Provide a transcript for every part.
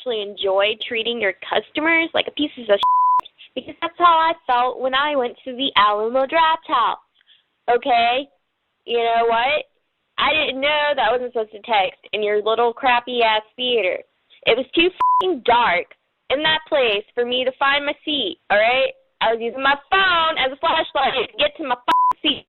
actually enjoy treating your customers like a piece of shit, because that's how I felt when I went to the Alamo Draft House. Okay? You know what? I didn't know that I wasn't supposed to text in your little crappy-ass theater. It was too f***ing dark in that place for me to find my seat, alright? I was using my phone as a flashlight to get to my f***ing seat.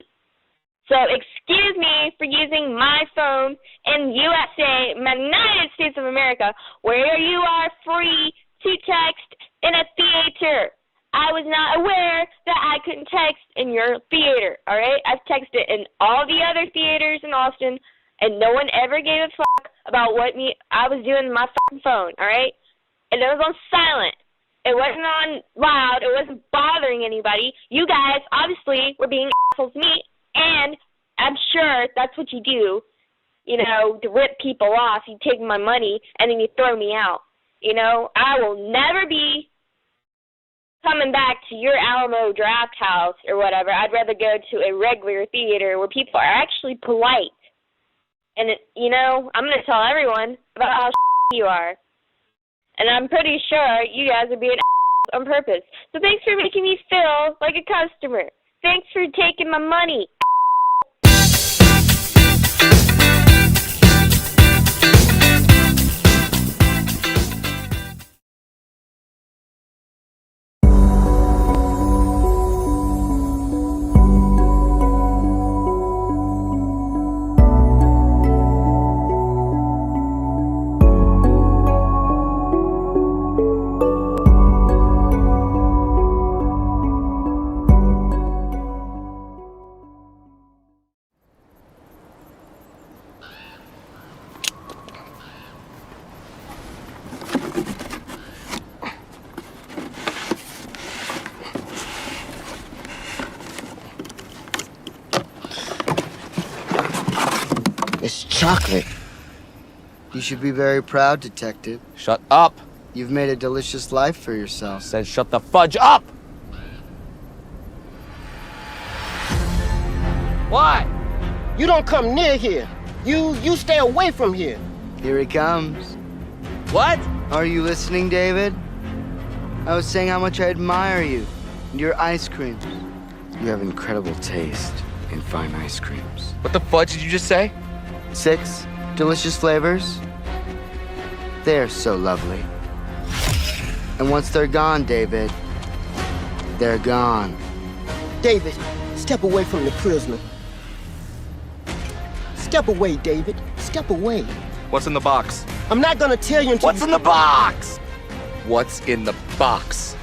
So excuse me for using my phone in USA, United States of America, where you are free to text in a theater. I was not aware that I couldn't text in your theater, all right? I've texted in all the other theaters in Austin, and no one ever gave a fuck about what I was doing on my fucking phone, all right? And it was on silent. It wasn't on loud. It wasn't bothering anybody. You guys obviously were being assholes to me, and I'm sure that's what you do, you know, to rip people off. You take my money, and then you throw me out. You know, I will never be coming back to your Alamo Draft House or whatever. I'd rather go to a regular theater where people are actually polite. And, you know, I'm going to tell everyone about how you are. And I'm pretty sure you guys are being on purpose. So thanks for making me feel like a customer. Thanks for taking my money. It's chocolate. You should be very proud, Detective. Shut up! You've made a delicious life for yourself. Said shut the fudge up! Why? You don't come near here. You stay away from here. Here he comes. What? Are you listening, David? I was saying how much I admire you and your ice creams. You have incredible taste in fine ice creams. What the fudge did you just say? 6 delicious flavors. They're so lovely. And once they're gone, David, they're gone. David, step away from the prisoner. Step away, David. Step away. What's in the box? I'm not gonna tell you until What's in the box? What's in the box?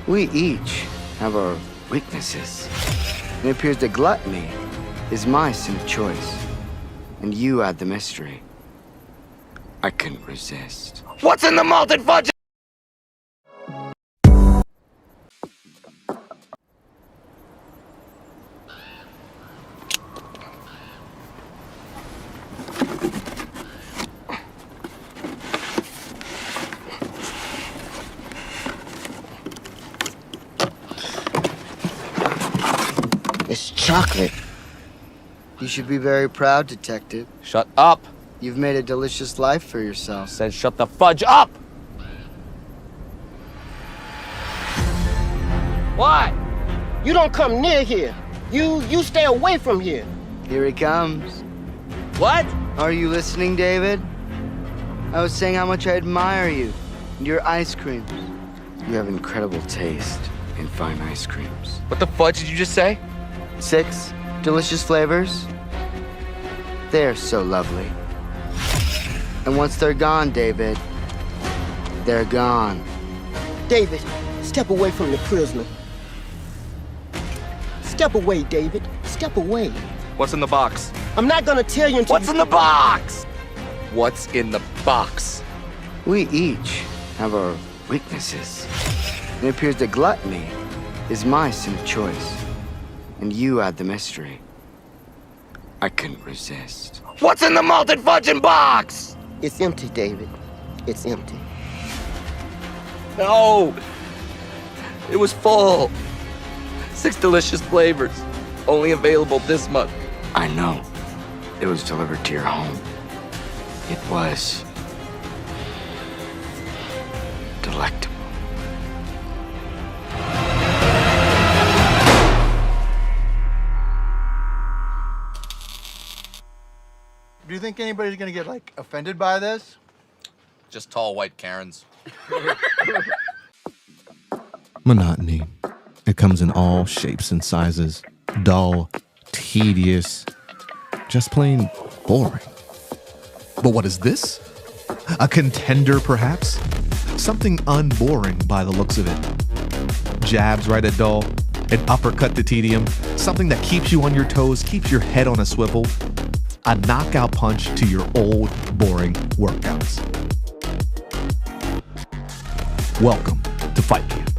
We each have our weaknesses. And it appears that gluttony is my sin of choice. And you add the mystery. I couldn't resist. What's in the malted fudge? It's chocolate. You should be very proud, Detective. Shut up! You've made a delicious life for yourself. Said shut the fudge up! Why? you don't come near here. You stay away from here. Here he comes. What? Are you listening, David? I was saying how much I admire you and your ice creams. You have incredible taste in fine ice creams. What the fudge did you just say? 6 delicious flavors. They're so lovely. And once they're gone, David, they're gone. David, step away from the prisoner. Step away, David. Step away. What's in the box? I'm not gonna tell you until What's in the box? What's in the box? We each have our weaknesses. And it appears that gluttony is my sin of choice. And you add the mystery. I couldn't resist. What's in the malted fudging box? It's empty, David. It's empty. No! It was full. 6 delicious flavors. Only available this month. I know. It was delivered to your home. It was. delectable. Do you think anybody's gonna get, like, offended by this? Just tall white Karens. Monotony. It comes in all shapes and sizes. Dull, tedious, just plain boring. But what is this? A contender, perhaps? Something unboring by the looks of it. Jabs right at dull, an uppercut to tedium, something that keeps you on your toes, keeps your head on a swivel. A knockout punch to your old, boring workouts. Welcome to Fight Camp.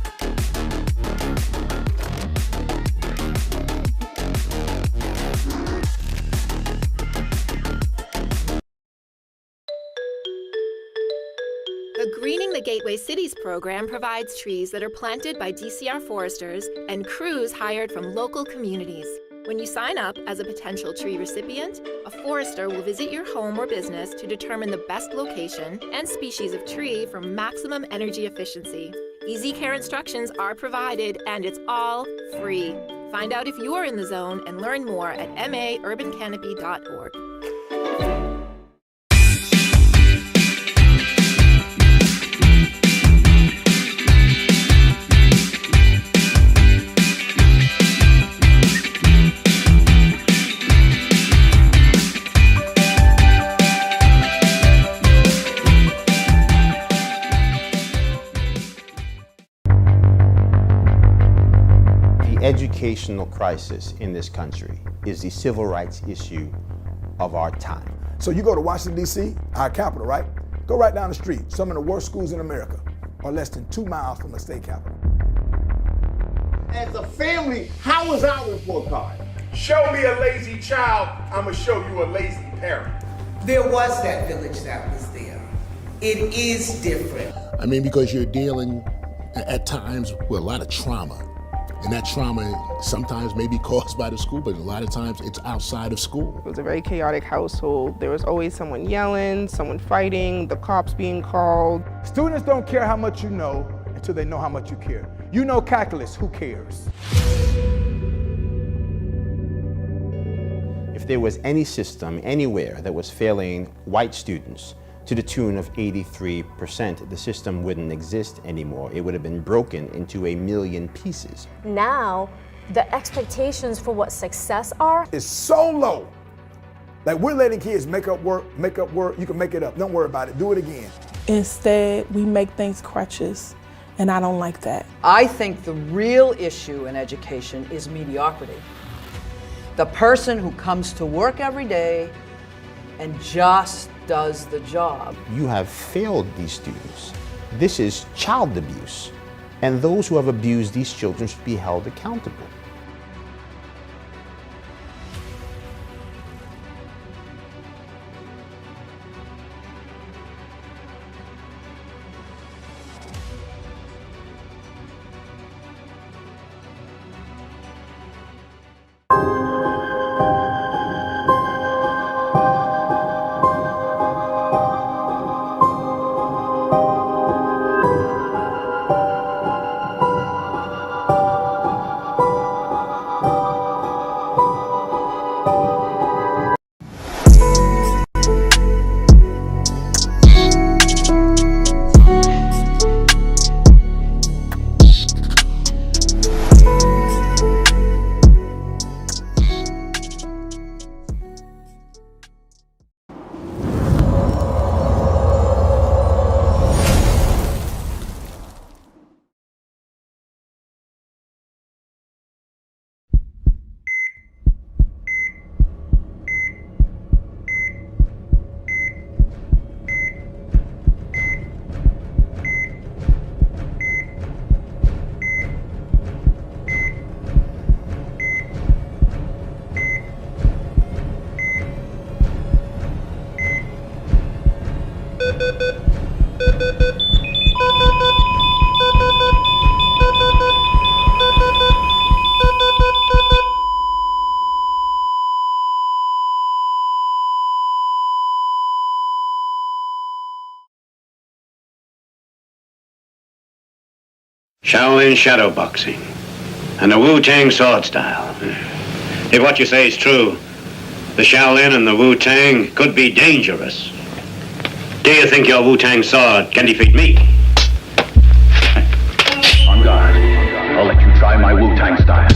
The Greening the Gateway Cities program provides trees that are planted by DCR foresters and crews hired from local communities. When you sign up as a potential tree recipient, a forester will visit your home or business to determine the best location and species of tree for maximum energy efficiency. Easy care instructions are provided, and it's all free. Find out if you are in the zone and learn more at maurbancanopy.org. Educational crisis in this country is the civil rights issue of our time. So you go to Washington, D.C., our capital, right? Go right down the street. Some of the worst schools in America are less than 2 miles from the state capital. As a family, how was our report card? Show me a lazy child, I'ma show you a lazy parent. There was that village that was there. It is different. I mean, because you're dealing at times with a lot of trauma. And that trauma sometimes may be caused by the school, but a lot of times it's outside of school. It was a very chaotic household. There was always someone yelling, someone fighting, the cops being called. Students don't care how much you know until they know how much you care. You know calculus, who cares? If there was any system anywhere that was failing white students to the tune of 83%, the system wouldn't exist anymore. It would have been broken into a million pieces. Now, the expectations for what success are is so low. Like, we're letting kids make up work, you can make it up, don't worry about it, do it again. Instead, we make things crutches, and I don't like that. I think the real issue in education is mediocrity. The person who comes to work every day and just does the job. You have failed these students. This is child abuse. And those who have abused these children should be held accountable. Shaolin shadow boxing, and the Wu-Tang sword style. If what you say is true, the Shaolin and the Wu-Tang could be dangerous. Do you think your Wu-Tang sword can defeat me? On guard. I'll let you try my Wu-Tang style.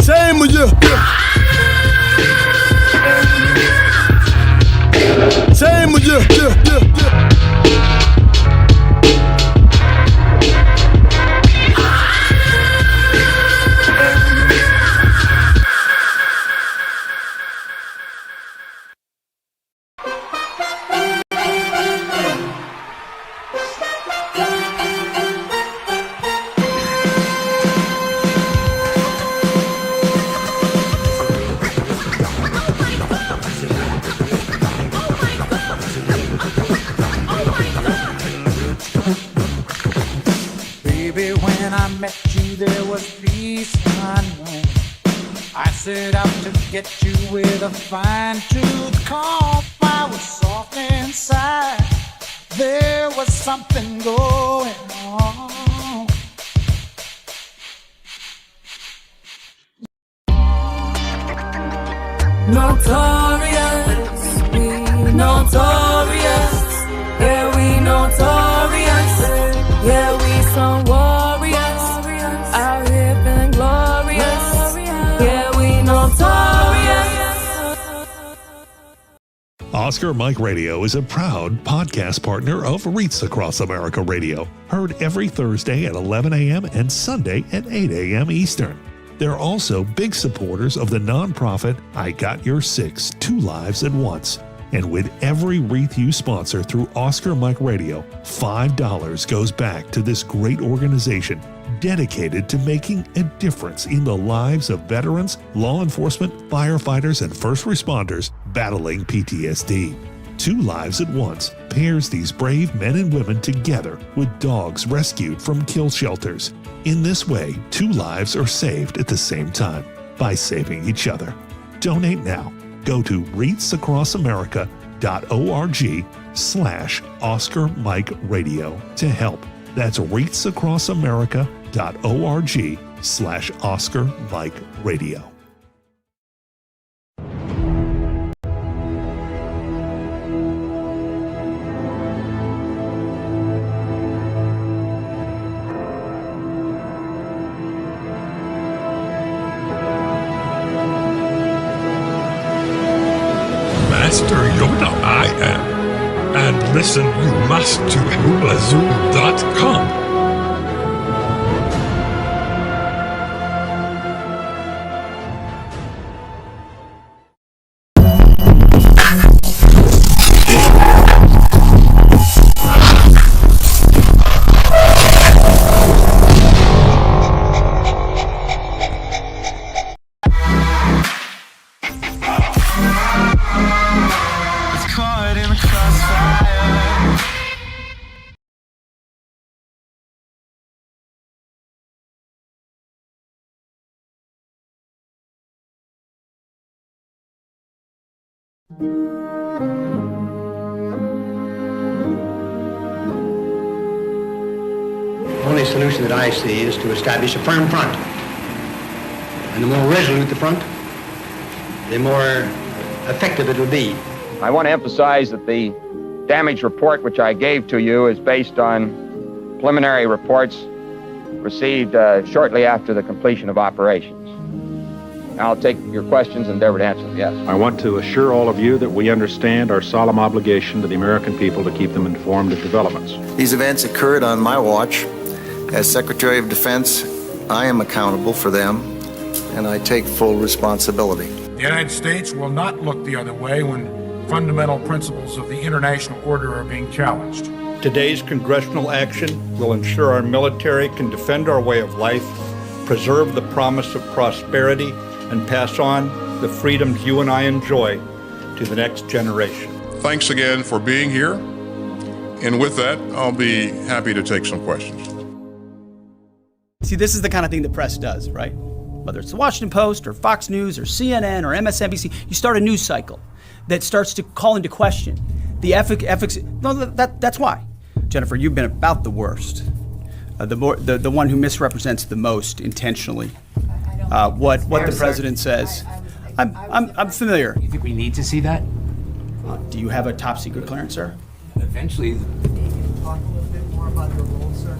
Same with you. Same with you. Get you with a fine-tooth comb. I was soft inside. There was something going on. Notorious, we notorious. Yeah, we notorious. Yeah, we some warriors. Out here feeling glorious. Yeah, we notorious. Oscar Mike Radio is a proud podcast partner of Reach Across America Radio, heard every Thursday at 11 a.m. and Sunday at 8 a.m. Eastern. They're also big supporters of the nonprofit I Got Your Six, 2 Lives at Once. And with every wreath you sponsor through Oscar Mike Radio, $5 goes back to this great organization dedicated to making a difference in the lives of veterans, law enforcement, firefighters, and first responders battling PTSD. 2 Lives at Once pairs these brave men and women together with dogs rescued from kill shelters. In this way, 2 lives are saved at the same time by saving each other. Donate now. Go to reachacrossamerica.org/Oscar Mike Radio to help. That's reachacrossamerica.org/Oscar Mike Radio. Master Yoda I am. And listen you must to hulazoom.com. The only solution that I see is to establish a firm front. And the more resolute the front, the more effective it will be. I want to emphasize that the damage report which I gave to you is based on preliminary reports received shortly after the completion of operations. I'll take your questions and endeavor to answer them, yes. I want to assure all of you that we understand our solemn obligation to the American people to keep them informed of developments. These events occurred on my watch. As Secretary of Defense, I am accountable for them, and I take full responsibility. The United States will not look the other way when fundamental principles of the international order are being challenged. Today's congressional action will ensure our military can defend our way of life, preserve the promise of prosperity, and pass on the freedoms you and I enjoy to the next generation. Thanks again for being here. And with that, I'll be happy to take some questions. See, this is the kind of thing the press does, right? whether it's the Washington Post or Fox News or CNN or MSNBC, you start a news cycle that starts to call into question the efficacy. No, that's why. Jennifer, you've been about the worst. The one who misrepresents the most intentionally what the president says. I'm familiar. You think we need to see that? Do you have a top secret clearance, sir? Eventually. Talk a little bit more about your role, sir.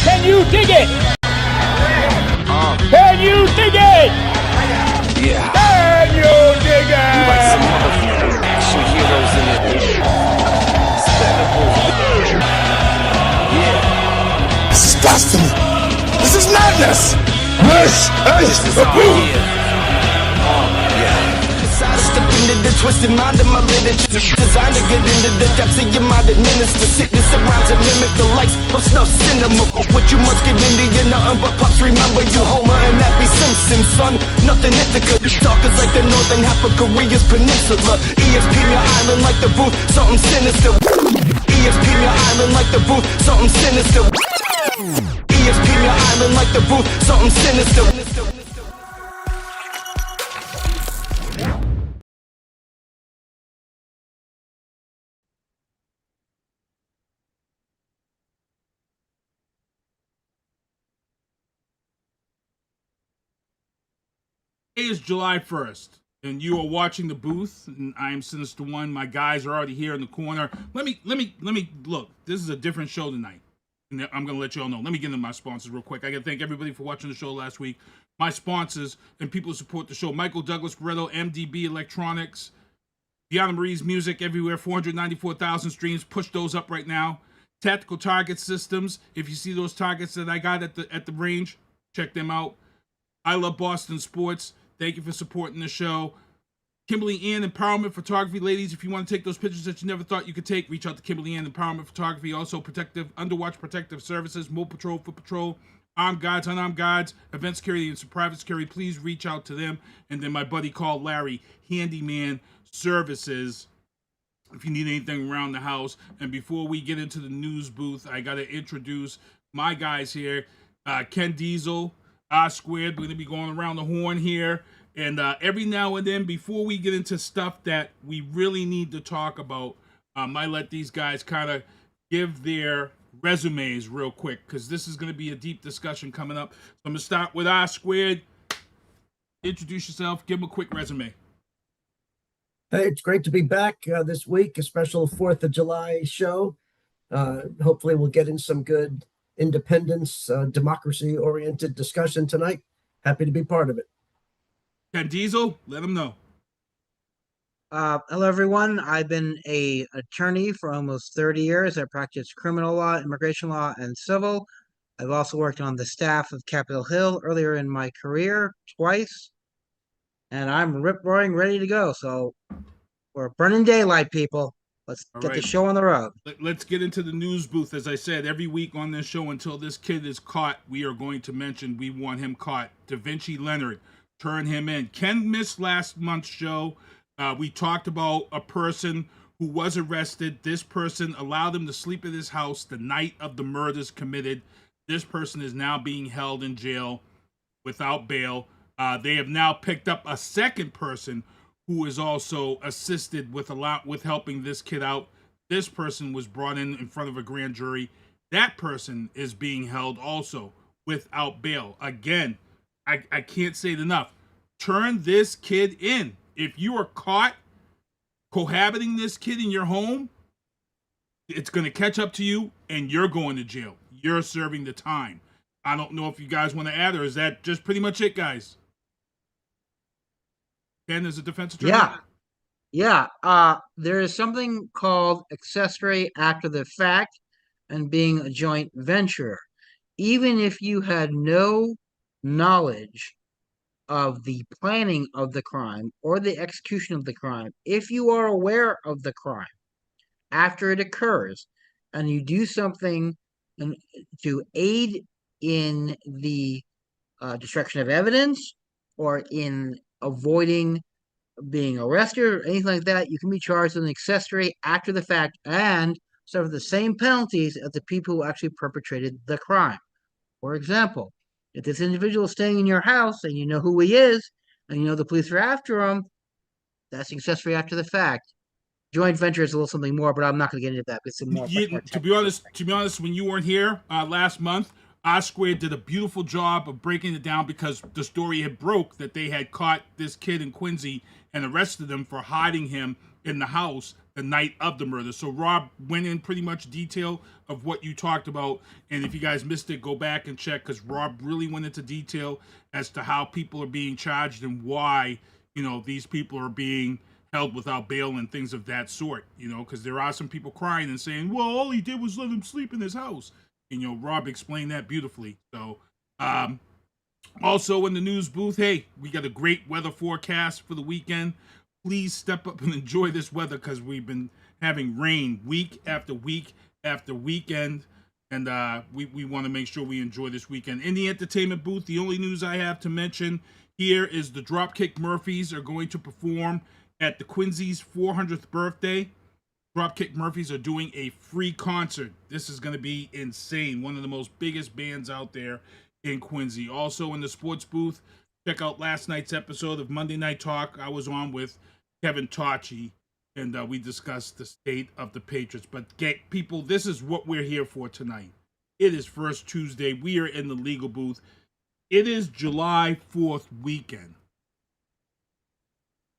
Can you dig it? Can you dig it? Yeah. Can you dig it? Like some motherfucking action heroes in it. Yeah. This is destiny. This is madness. This is the proof. Step into the twisted mind of my literature, designed to get into the depths of your mind, administer sickness around to mimic the likes of snuff cinema. What you must get into, you're nothing but pups. Remember you Homer and Happy Simpson, son. Nothing Ithaca. Stalkers like the northern half of Korea's peninsula. ESP your island like the booth, something sinister. ESP your island like the booth, something sinister. ESP your island like the booth, something sinister. Today is July 1st, and you are watching The Booth, and I am Sinister One. My guys are already here in the corner. Let me look. This is a different show tonight, and I'm gonna let you all know. Let me get into my sponsors real quick. I gotta thank everybody for watching the show last week. My sponsors and people who support the show: Michael Douglas Barretto, MDB Electronics, Deanna Marie's Music everywhere, 494,000 streams. Push those up right now. Tactical Target Systems. If you see those targets that I got at the range, check them out. I Love Boston Sports. Thank you for supporting the show. Kimberly Ann Empowerment Photography. Ladies, if you want to take those pictures that you never thought you could take, reach out to Kimberly Ann Empowerment Photography. Also, Underwatch Protective Services, Mole Patrol, Foot Patrol, Armed Guards, Unarmed Guards, Event Security, and some private security. Please reach out to them. And then my buddy called Larry, Handyman Services, if you need anything around the house. And before we get into the news booth, I got to introduce my guys here. Ken Diesel, R Squared. We're going to be going around the horn here. And every now and then, before we get into stuff that we really need to talk about, I let these guys kind of give their resumes real quick, because this is going to be a deep discussion coming up. So I'm going to start with R Squared. Introduce yourself. Give them a quick resume. Hey, it's great to be back this week, a special 4th of July show. Hopefully we'll get in some good independence, democracy-oriented discussion tonight. Happy to be part of it. Ken Diesel, let them know. Hello, everyone. I've been an attorney for almost 30 years. I practiced criminal law, immigration law, and civil. I've also worked on the staff of Capitol Hill earlier in my career, twice. And I'm rip-roaring ready to go. So we're burning daylight, people. Let's get the show on the road. Let's get into the news booth. As I said, every week on this show, until this kid is caught, we are going to mention we want him caught. Davinci Leonard, turn him in. Ken missed last month's show. We talked about a person who was arrested. This person allowed him to sleep at his house the night of the murders committed. This person is now being held in jail without bail. They have now picked up a second person who is also assisted with helping this kid out. This person was brought in front of a grand jury. That person is being held also without bail. Again, I can't say it enough. Turn this kid in. If you are caught cohabiting this kid in your home, it's going to catch up to you and you're going to jail. You're serving the time. I don't know if you guys want to add, or is that just pretty much it, guys? Ken, as a defense attorney? Yeah. There is something called accessory after the fact and being a joint venture. Even if you had no knowledge of the planning of the crime or the execution of the crime, if you are aware of the crime, after it occurs, and you do something to aid in the destruction of evidence or in avoiding being arrested or anything like that, you can be charged with an accessory after the fact and suffer the same penalties as the people who actually perpetrated the crime. For example, if this individual is staying in your house and you know who he is and you know the police are after him, that's accessory after the fact. Joint venture is a little something more, but I'm not going to get into that because it's much more To be honest, when you weren't here last month, Oscar did a beautiful job of breaking it down because the story had broke that they had caught this kid in Quincy and arrested him for hiding him in the house the night of the murder. So Rob went in pretty much detail of what you talked about, and if you guys missed it, go back and check because Rob really went into detail as to how people are being charged and why these people are being held without bail and things of that sort, because there are some people crying and saying, well, all he did was let him sleep in his house. And, Rob explained that beautifully. So, also in the news booth, hey, we got a great weather forecast for the weekend. Please step up and enjoy this weather because we've been having rain week after week after weekend. And we want to make sure we enjoy this weekend. In the entertainment booth, the only news I have to mention here is the Dropkick Murphys are going to perform at the Quincy's 400th birthday. Dropkick Murphys are doing a free concert. This is going to be insane. One of the most biggest bands out there in Quincy. Also in the sports booth, check out last night's episode of Monday Night Talk. I was on with Kevin Tocci, and we discussed the state of the Patriots. But people, this is what we're here for tonight. It is First Tuesday. We are in the legal booth. It is July 4th weekend.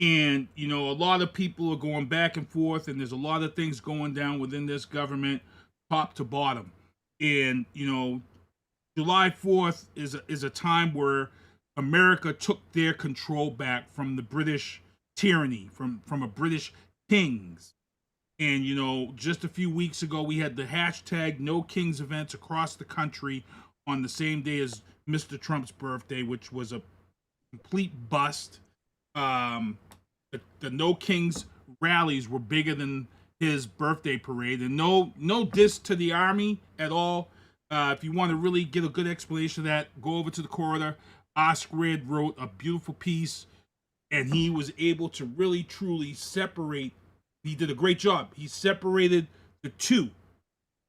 And, a lot of people are going back and forth, and there's a lot of things going down within this government, top to bottom. And, July 4th is a time where America took their control back from the British tyranny, from a British kings. And, just a few weeks ago, we had the hashtag No Kings events across the country on the same day as Mr. Trump's birthday, which was a complete bust. The No Kings rallies were bigger than his birthday parade, and no diss to the Army at all. If you want to really get a good explanation of that, go over to the corridor. Oscar wrote a beautiful piece, and he was able to really, truly separate. He did a great job. He separated the two.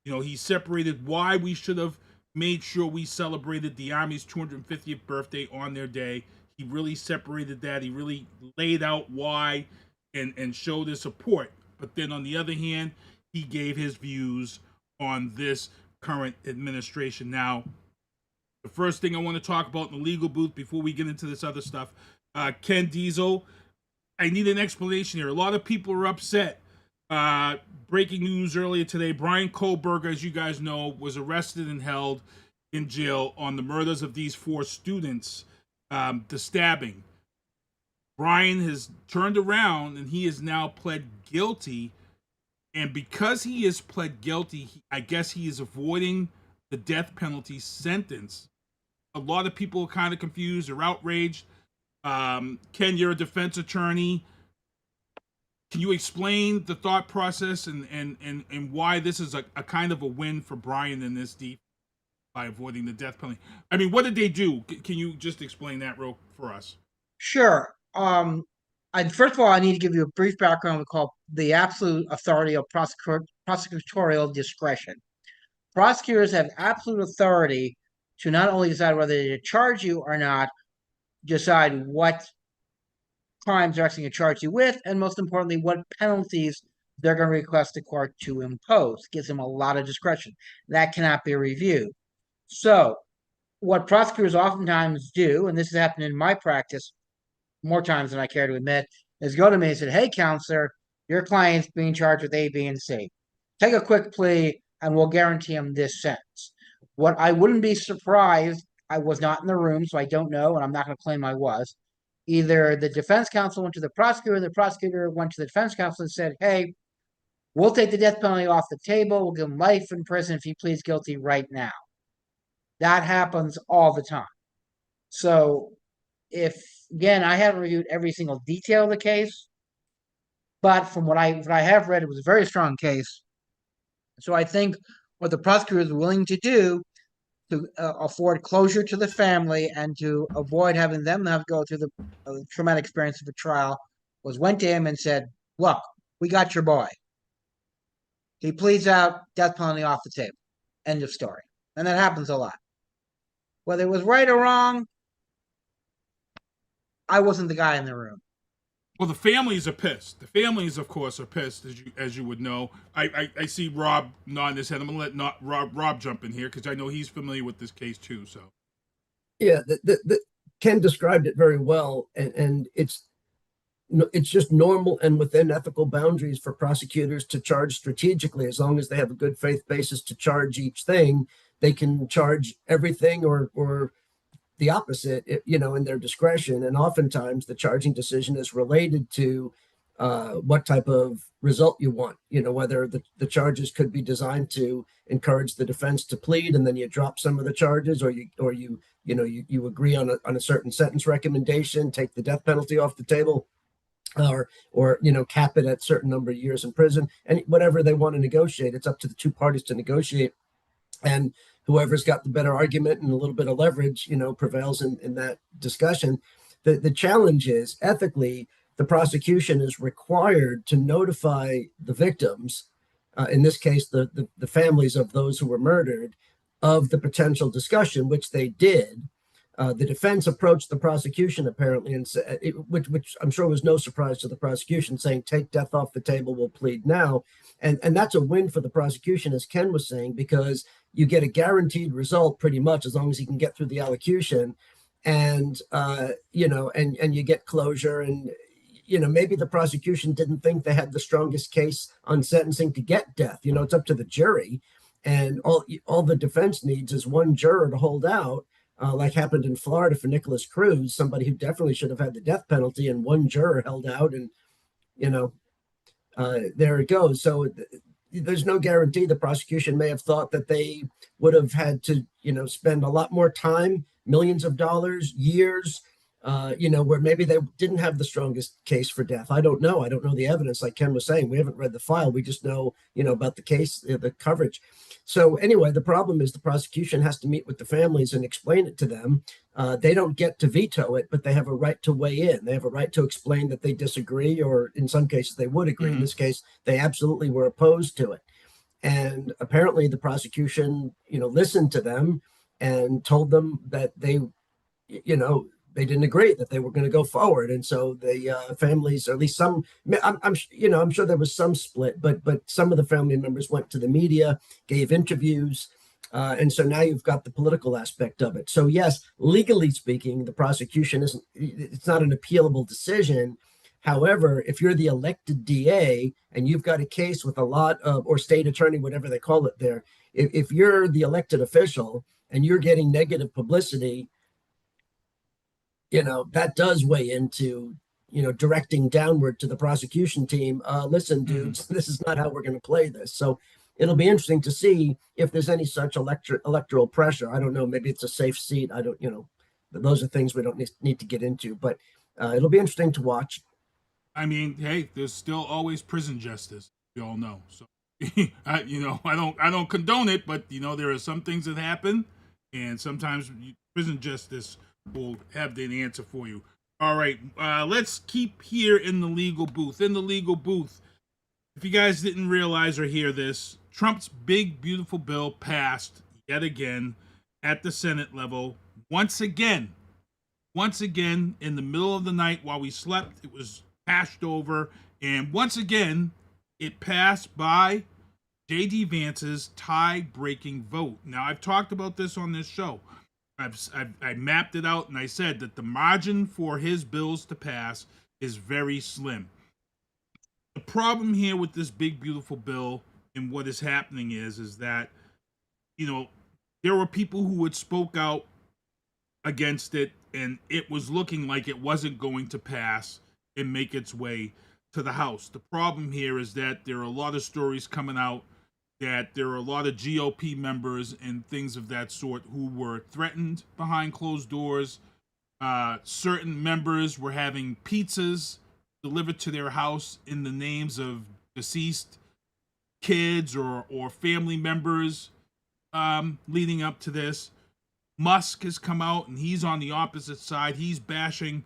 He separated why we should have made sure we celebrated the Army's 250th birthday on their day. He really separated that. He really laid out why and showed his support. But then on the other hand, he gave his views on this current administration. Now, the first thing I want to talk about in the legal booth before we get into this other stuff, Ken Diesel, I need an explanation here. A lot of people are upset. Breaking news earlier today, Brian Kohberger, as you guys know, was arrested and held in jail on the murders of these 4 students. The stabbing. Brian has turned around and he has now pled guilty. And because he has pled guilty, I guess he is avoiding the death penalty sentence. A lot of people are kind of confused or outraged. Ken, you're a defense attorney. Can you explain the thought process and why this is a kind of a win for Brian in this deep? By avoiding the death penalty. I mean, what did they do? Can you just explain that real for us? Sure. First of all, I need to give you a brief background we call the absolute authority of prosecutorial discretion. Prosecutors have absolute authority to not only decide whether to charge you or not, decide what crimes they're actually going to charge you with, and most importantly, what penalties they're going to request the court to impose. It gives them a lot of discretion. That cannot be reviewed. So, what prosecutors oftentimes do, and this has happened in my practice more times than I care to admit, is go to me and say, hey, counselor, your client's being charged with A, B, and C. Take a quick plea, and we'll guarantee him this sentence. What I wouldn't be surprised, I was not in the room, so I don't know, and I'm not going to claim I was. Either the defense counsel went to the prosecutor went to the defense counsel and said, hey, we'll take the death penalty off the table, we'll give him life in prison if he pleads guilty right now. That happens all the time. So, again, I haven't reviewed every single detail of the case, But from what I have read, it was a very strong case. So I think what the prosecutor is willing to do to afford closure to the family and to avoid having them have to go through the traumatic experience of a trial was went to him and said, look, we got your boy. He pleads out, death penalty off the table. End of story. And that happens a lot. Whether it was right or wrong, I wasn't the guy in the room. Well, the families are pissed. The families, of course, are pissed, as you would know. I see Rob nodding his head. I'm going to let Rob jump in here because I know he's familiar with this case too. So, yeah, Ken described it very well, and it's just normal and within ethical boundaries for prosecutors to charge strategically. As long as they have a good faith basis to charge each thing, they can charge everything or the opposite, in their discretion. And oftentimes the charging decision is related to what type of result you want, whether the charges could be designed to encourage the defense to plead, and then you drop some of the charges, or you agree on a certain sentence recommendation, take the death penalty off the table, or cap it at certain number of years in prison, and whatever they want to negotiate. It's up to the two parties to negotiate. And whoever's got the better argument and a little bit of leverage, prevails in that discussion. The challenge is, ethically, the prosecution is required to notify the victims, in this case, the families of those who were murdered, of the potential discussion, which they did. The defense approached the prosecution apparently, and said, which I'm sure was no surprise to the prosecution, saying, "Take death off the table. We'll plead now," and that's a win for the prosecution, as Ken was saying, because you get a guaranteed result pretty much as long as you can get through the allocution, and and you get closure. And maybe the prosecution didn't think they had the strongest case on sentencing to get death. It's up to the jury, and all the defense needs is one juror to hold out. Like happened in Florida for Nicholas Cruz, somebody who definitely should have had the death penalty, and one juror held out, and there it goes. So there's no guarantee. The prosecution may have thought that they would have had to, spend a lot more time, millions of dollars, years, where maybe they didn't have the strongest case for death. I don't know. I don't know the evidence. Like Ken was saying, we haven't read the file. We just know, about the case, the coverage. So anyway, the problem is the prosecution has to meet with the families and explain it to them. They don't get to veto it, but they have a right to weigh in. They have a right to explain that they disagree, or in some cases they would agree. In this case, they absolutely were opposed to it. And apparently the prosecution, listened to them and told them that they didn't agree, that they were going to go forward. And so the families, or at least some, I'm sure there was some split, but some of the family members went to the media, gave interviews. And so now you've got the political aspect of it. So yes, legally speaking, the prosecution it's not an appealable decision. However, if you're the elected DA and you've got a case with a lot of, or state attorney, whatever they call it there, if you're the elected official and you're getting negative publicity, that does weigh into, directing downward to the prosecution team. Listen, dudes, this is not how we're going to play this. So it'll be interesting to see if there's any such electoral pressure. I don't know. Maybe it's a safe seat. I don't, those are things we don't need to get into, but it'll be interesting to watch. I mean, hey, there's still always prison justice. We all know. So, I don't condone it, but there are some things that happen, and sometimes prison justice will have the answer for you. All right, let's keep here in the legal booth. In the legal booth, if you guys didn't realize or hear this, Trump's big, beautiful bill passed yet again at the Senate level. Once again, in the middle of the night while we slept, it was hashed over. And once again, it passed by J.D. Vance's tie-breaking vote. Now, I've talked about this on this show. I mapped it out, and I said that the margin for his bills to pass is very slim. The problem here with this big, beautiful bill and what is happening is that, there were people who had spoke out against it, and it was looking like it wasn't going to pass and make its way to the House. The problem here is that there are a lot of stories coming out that there are a lot of GOP members and things of that sort who were threatened behind closed doors. Certain members were having pizzas delivered to their house in the names of deceased kids or family members leading up to this. Musk has come out and he's on the opposite side. He's bashing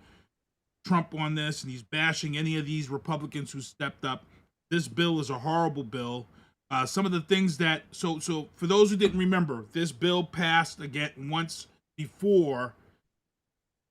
Trump on this, and he's bashing any of these Republicans who stepped up. This bill is a horrible bill. Some of the things that, so for those who didn't remember, this bill passed again once before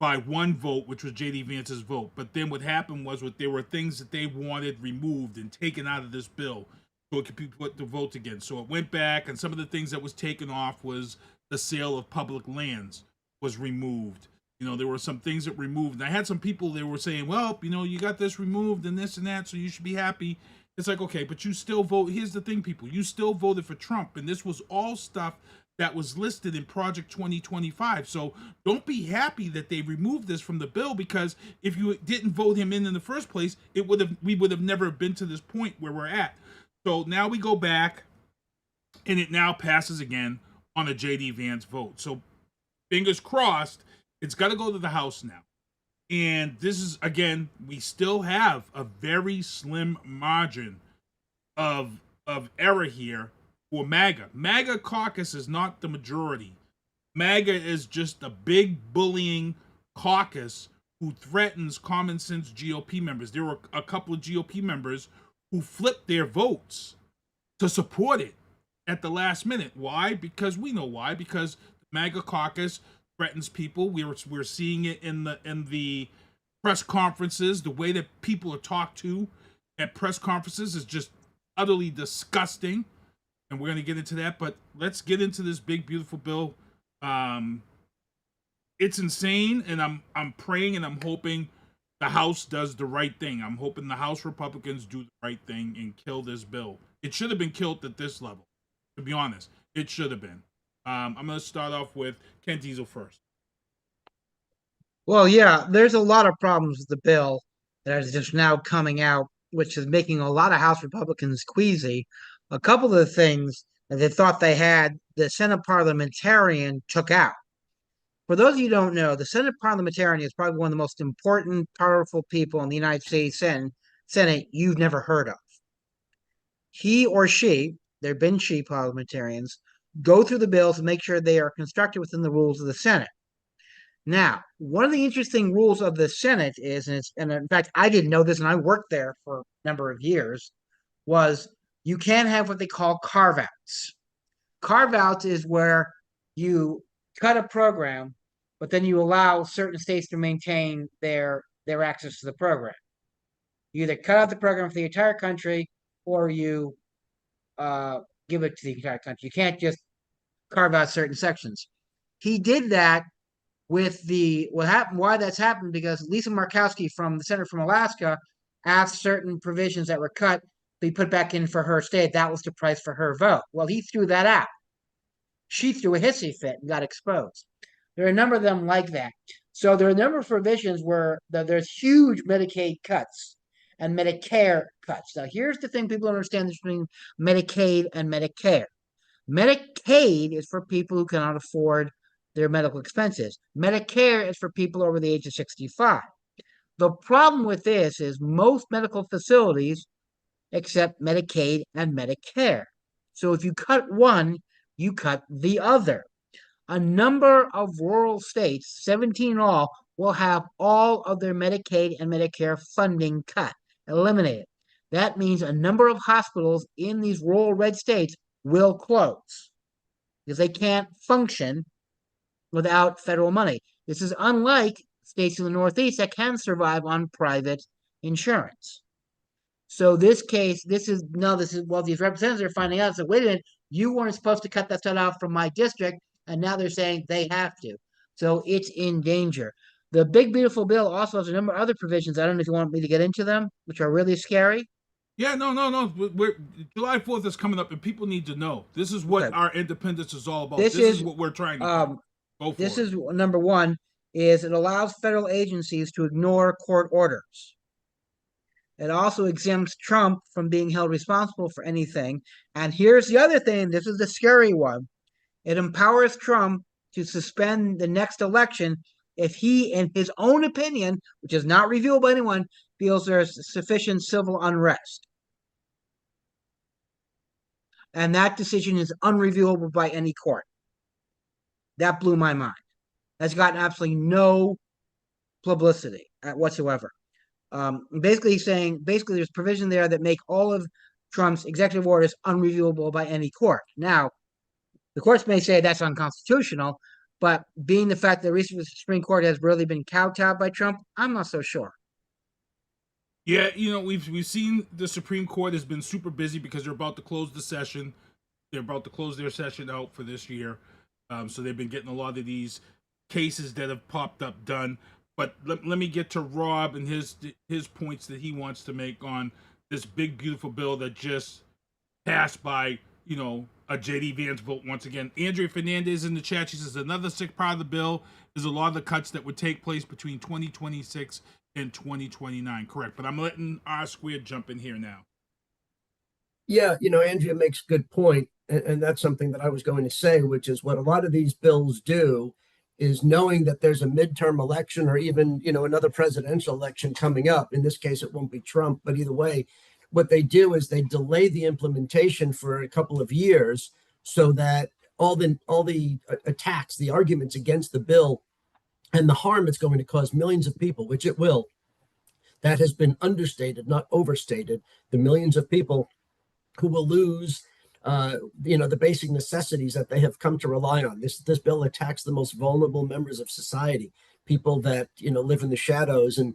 by one vote, which was J.D. Vance's vote. But then what happened was there were things that they wanted removed and taken out of this bill so it could be put to vote again. So it went back, and some of the things that was taken off was the sale of public lands was removed. You know, there were some things that removed. And I had some people that were saying, well, you know, you got this removed and this and that, so you should be happy. It's like, okay, but you still vote. Here's the thing, people. You still voted for Trump, and this was all stuff that was listed in Project 2025. So don't be happy that they removed this from the bill, because if you didn't vote him in the first place, we would have never been to this point where we're at. So now we go back, and it now passes again on a J.D. Vance vote. So fingers crossed, it's got to go to the House now. And this is, again, we still have a very slim margin of error here for MAGA. MAGA caucus is not the majority. MAGA is just a big bullying caucus who threatens common sense GOP members. There were a couple of GOP members who flipped their votes to support it at the last minute. Why? Because we know why. Because the MAGA caucus threatens people. We're seeing it in the press conferences. The way that people are talked to at press conferences is just utterly disgusting, and we're going to get into that. But let's get into this big, beautiful bill. It's insane, and I'm praying and I'm hoping the House does the right thing. I'm hoping the House Republicans do the right thing and kill this bill. It should have been killed at this level, to be honest. It should have been. I'm going to start off with Ken Diesel first. Well, yeah, there's a lot of problems with the bill that is just now coming out, which is making a lot of House Republicans queasy. A couple of the things that they thought they had, the Senate parliamentarian took out. For those of you who don't know, the Senate parliamentarian is probably one of the most important, powerful people in the United States Senate you've never heard of. He or she, there have been she parliamentarians, go through the bills and make sure they are constructed within the rules of the Senate. Now, one of the interesting rules of the Senate is, and in fact, I didn't know this, and I worked there for a number of years, was you can't have what they call carve-outs. Carve-outs is where you cut a program, but then you allow certain states to maintain their access to the program. You either cut out the program for the entire country, or you give it to the entire country. You can't just carve out certain sections. He did that with why that's happened, because Lisa Murkowski from the Senator from Alaska asked certain provisions that were cut be put back in for her state. That was the price for her vote. Well, he threw that out. She threw a hissy fit and got exposed. There are a number of them like that. So there are a number of provisions where there's huge Medicaid cuts and Medicare cuts. Now, here's the thing people don't understand between Medicaid and Medicare. Medicaid is for people who cannot afford their medical expenses. Medicare is for people over the age of 65. The problem with this is most medical facilities accept Medicaid and Medicare. So if you cut one, you cut the other. A number of rural states, 17 in all, will have all of their Medicaid and Medicare funding cut, eliminated. That means a number of hospitals in these rural red states will close because they can't function without federal money. This is unlike states in the Northeast that can survive on private insurance. So this case, these representatives are finding out, so wait a minute, you weren't supposed to cut that stuff out from my district, and now they're saying they have to. So it's in danger. The big, beautiful bill also has a number of other provisions. I don't know if you want me to get into them, which are really scary. Yeah, no. July 4th is coming up, and people need to know. This is what our independence is all about. This is what we're trying to do. Go for this it. is number one, is it allows federal agencies to ignore court orders. It also exempts Trump from being held responsible for anything. And here's the other thing. This is the scary one. It empowers Trump to suspend the next election if he, in his own opinion, which is not reviewed by anyone, feels there's sufficient civil unrest. And that decision is unreviewable by any court. That blew my mind. That's gotten absolutely no publicity whatsoever. Basically saying, there's provision there that make all of Trump's executive orders unreviewable by any court. Now, the courts may say that's unconstitutional, but being the fact that recently the Supreme Court has really been kowtowed by Trump, I'm not so sure. Yeah, we've seen the Supreme Court has been super busy because they're about to close the session. They're about to close their session out for this year. So they've been getting a lot of these cases that have popped up done. But let me get to Rob and his points that he wants to make on this big, beautiful bill that just passed by, a J.D. Vance vote once again. Andrea Fernandez in the chat, she says, another sick part of the bill is a lot of the cuts that would take place between 2026 and 2029. Correct. But I'm letting R Squared jump in here now. Yeah, Andrea makes a good point, and that's something that I was going to say, which is what a lot of these bills do is knowing that there's a midterm election or even, another presidential election coming up. In this case, it won't be Trump, but either way, what they do is they delay the implementation for a couple of years so that all the attacks, the arguments against the bill and the harm it's going to cause millions of people, which it will, that has been understated, not overstated, the millions of people who will lose the basic necessities that they have come to rely on. This bill attacks the most vulnerable members of society, people that live in the shadows and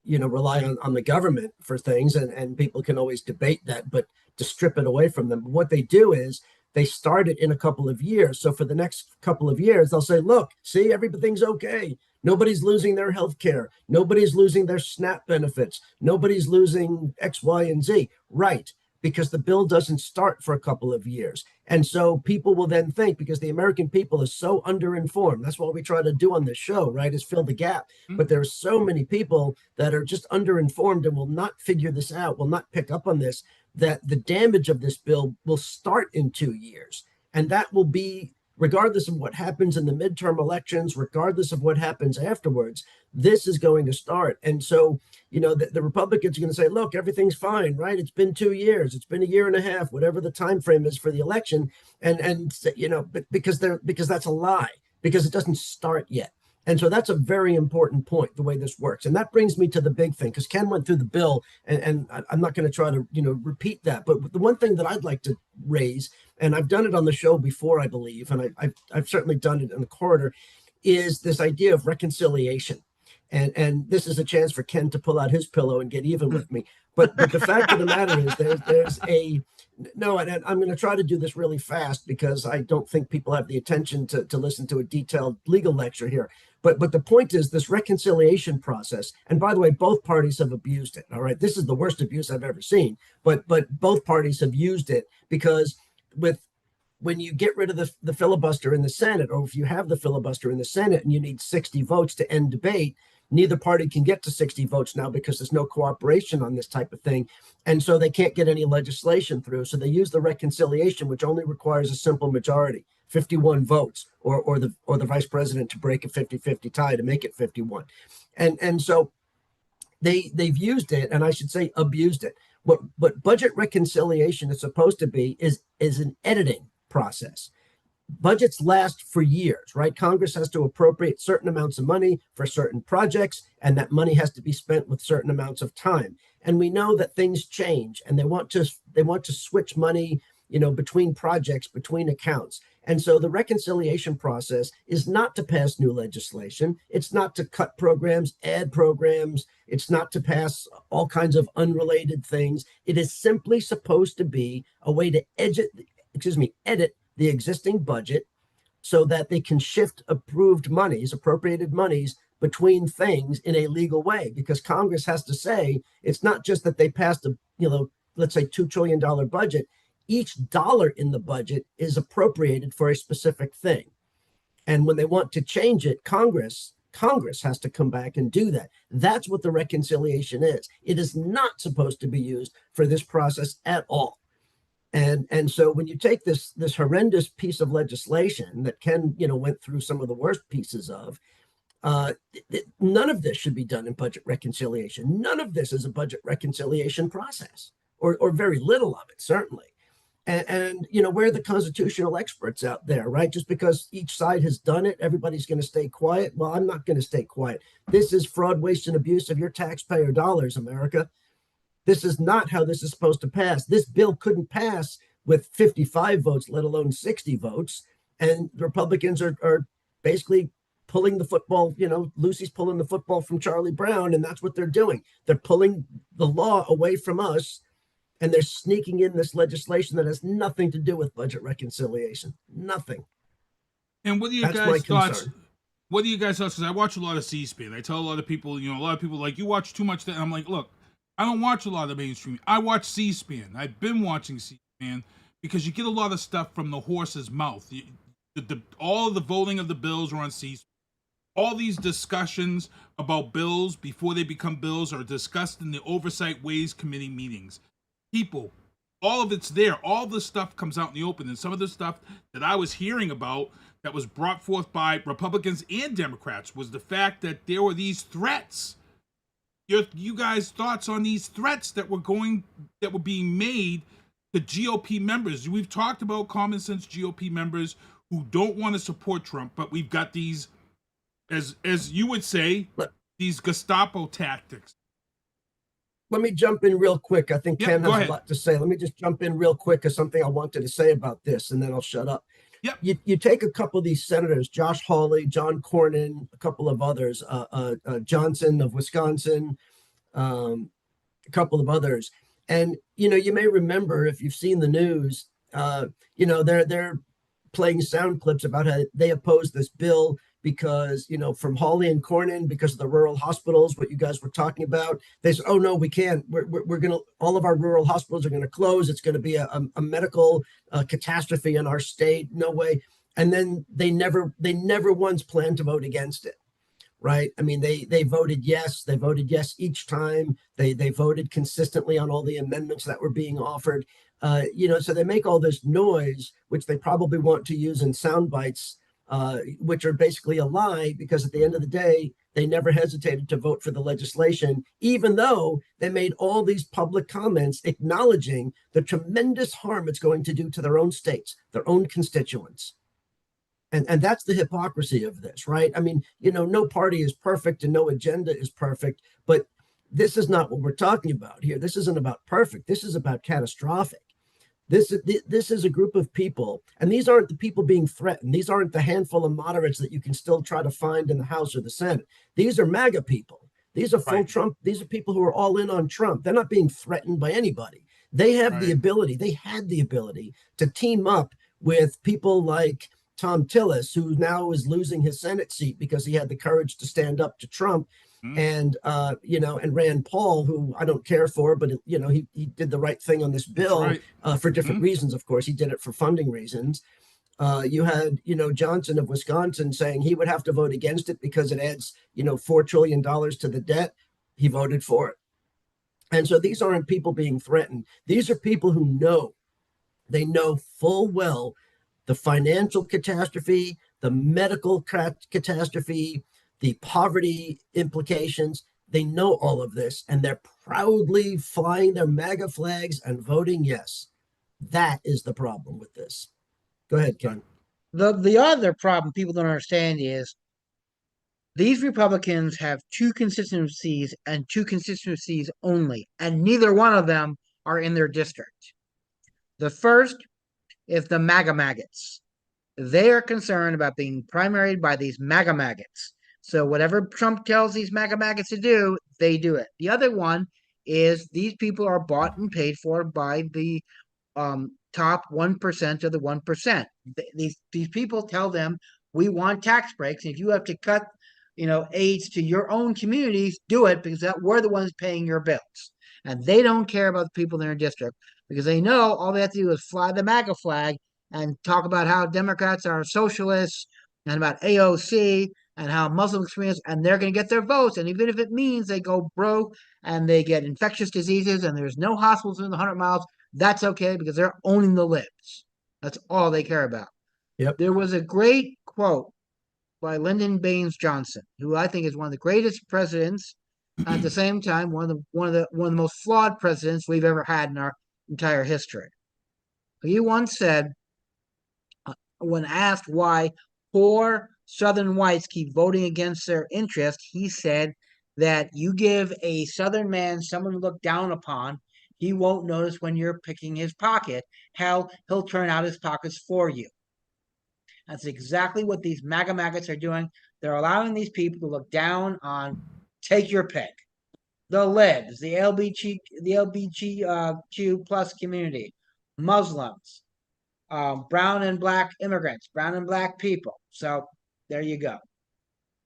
rely on the government for things, and people can always debate that, but to strip it away from them. What they do is they start it in a couple of years. So for the next couple of years, they'll say, look, see, everything's okay. Nobody's losing their health care. Nobody's losing their SNAP benefits. Nobody's losing X, Y, and Z. Right. Because the bill doesn't start for a couple of years. And so people will then think, because the American people is so underinformed, that's what we try to do on this show, right, is fill the gap. But there are so many people that are just underinformed and will not figure this out, will not pick up on this, that the damage of this bill will start in 2 years. And that will be, regardless of what happens in the midterm elections, regardless of what happens afterwards, this is going to start. And so, the Republicans are going to say, look, everything's fine, right? It's been 2 years. It's been a year and a half, whatever the time frame is for the election. And because that's a lie, because it doesn't start yet. And so that's a very important point, the way this works. And that brings me to the big thing, because Ken went through the bill, and I'm not going to try to, repeat that. But the one thing that I'd like to raise, and I've done it on the show before, I believe, and I've certainly done it in the corridor, is this idea of reconciliation. And this is a chance for Ken to pull out his pillow and get even with me. But the fact of the matter is and I'm going to try to do this really fast because I don't think people have the attention to listen to a detailed legal lecture here. But the point is this reconciliation process, and by the way, both parties have abused it. All right, this is the worst abuse I've ever seen. But both parties have used it because when you get rid of the filibuster in the Senate, or if you have the filibuster in the Senate and you need 60 votes to end debate, neither party can get to 60 votes now because there's no cooperation on this type of thing. And so they can't get any legislation through. So they use the reconciliation, which only requires a simple majority, 51 votes, or the vice president to break a 50-50 tie to make it 51. And so they've used it, and I should say abused it. What budget reconciliation is supposed to be is an editing process. Budgets last for years, right? Congress has to appropriate certain amounts of money for certain projects, and that money has to be spent with certain amounts of time. And we know that things change, and they want to switch money, between projects, between accounts. And so the reconciliation process is not to pass new legislation. It's not to cut programs, add programs. It's not to pass all kinds of unrelated things. It is simply supposed to be a way to edit the existing budget so that they can shift appropriated monies between things in a legal way, because Congress has to say it's not just that they passed let's say $2 trillion budget. Each dollar in the budget is appropriated for a specific thing. And when they want to change it, Congress has to come back and do that. That's what the reconciliation is. It is not supposed to be used for this process at all. And so when you take this horrendous piece of legislation that Ken, went through some of the worst pieces of, None of this should be done in budget reconciliation. None of this is a budget reconciliation process, or very little of it, certainly. And we're the constitutional experts out there, right? Just because each side has done it, everybody's going to stay quiet. Well, I'm not going to stay quiet. This is fraud, waste, and abuse of your taxpayer dollars, America. This is not how this is supposed to pass. This bill couldn't pass with 55 votes, let alone 60 votes. And the Republicans are basically pulling the football, Lucy's pulling the football from Charlie Brown, and that's what they're doing. They're pulling the law away from us, and they're sneaking in this legislation that has nothing to do with budget reconciliation. Nothing. And what are your guys' thoughts? What are you guys' thoughts? Because I watch a lot of C-SPAN. I tell a lot of people, a lot of people like, you watch too much. I'm like, look, I don't watch a lot of mainstream. I watch C-SPAN. I've been watching C-SPAN because you get a lot of stuff from the horse's mouth. All of the voting of the bills are on C-SPAN. All these discussions about bills before they become bills are discussed in the Oversight Ways Committee meetings. People, all of it's there. All the stuff comes out in the open. And some of the stuff that I was hearing about that was brought forth by Republicans and Democrats was the fact that there were these threats. You guys' thoughts on these threats that were being made to GOP members? We've talked about common sense GOP members who don't want to support Trump, but we've got these, as you would say, these Gestapo tactics. Let me jump in real quick. I think Ken has a lot to say. Let me just jump in real quick as something I wanted to say about this, and then I'll shut up. Yep. You take a couple of these senators, Josh Hawley, John Cornyn, a couple of others, Johnson of Wisconsin, a couple of others. And, you may remember, if you've seen the news, they're playing sound clips about how they oppose this bill because, from Hawley and Cornyn, because of the rural hospitals, what you guys were talking about, they said, oh, no, we can't. We're going to, all of our rural hospitals are going to close. It's going to be a medical catastrophe in our state. No way. And then they never once planned to vote against it. Right. I mean, they voted yes. They voted yes each time. They voted consistently on all the amendments that were being offered. So they make all this noise, which they probably want to use in sound bites, which are basically a lie, because at the end of the day, they never hesitated to vote for the legislation, even though they made all these public comments acknowledging the tremendous harm it's going to do to their own states, their own constituents. And that's the hypocrisy of this, right? I mean, no party is perfect and no agenda is perfect, but this is not what we're talking about here. This isn't about perfect. This is about catastrophic. This is a group of people, and these aren't the people being threatened. These aren't the handful of moderates that you can still try to find in the House or the Senate. These are MAGA people. These are full Trump. These are people who are all in on Trump. They're not being threatened by anybody. They have the ability. They had the ability to team up with people like Tom Tillis, who now is losing his Senate seat because he had the courage to stand up to Trump, and Rand Paul, who I don't care for, but he did the right thing on this bill for different reasons. Of course, he did it for funding reasons. You had Johnson of Wisconsin saying he would have to vote against it because it adds $4 trillion to the debt. He voted for it, and so these aren't people being threatened. These are people who know. They know full well the financial catastrophe, the medical catastrophe, the poverty implications. They know all of this, and they're proudly flying their MAGA flags and voting yes. That is the problem with this. Go ahead, Ken. The other problem people don't understand is these Republicans have two constituencies and two constituencies only, and neither one of them are in their district. The first is the MAGA maggots. They are concerned about being primaried by these MAGA maggots. So whatever Trump tells these MAGA maggots to do, they do it. The other one is these people are bought and paid for by the top 1% of the 1%. These people tell them, we want tax breaks. And if you have to cut, aids to your own communities, do it, because we're the ones paying your bills. And they don't care about the people in their district, because they know all they have to do is fly the MAGA flag and talk about how Democrats are socialists and about AOC and how Muslim extremists, and they're going to get their votes. And even if it means they go broke and they get infectious diseases and there's no hospitals within 100 miles, that's okay, because they're owning the libs. That's all they care about. Yep. There was a great quote by Lyndon Baines Johnson, who I think is one of the greatest presidents. At the same time, one of the most flawed presidents we've ever had in our entire history. He once said, when asked why poor Southern whites keep voting against their interest, he said that you give a Southern man someone to look down upon, he won't notice when you're picking his pocket. Hell, he'll turn out his pockets for you. That's exactly what these MAGA maggots are doing. They're allowing these people to look down on, take your pick, the libs, the LGBTQ plus community, Muslims, brown and black immigrants, brown and black people. So there you go.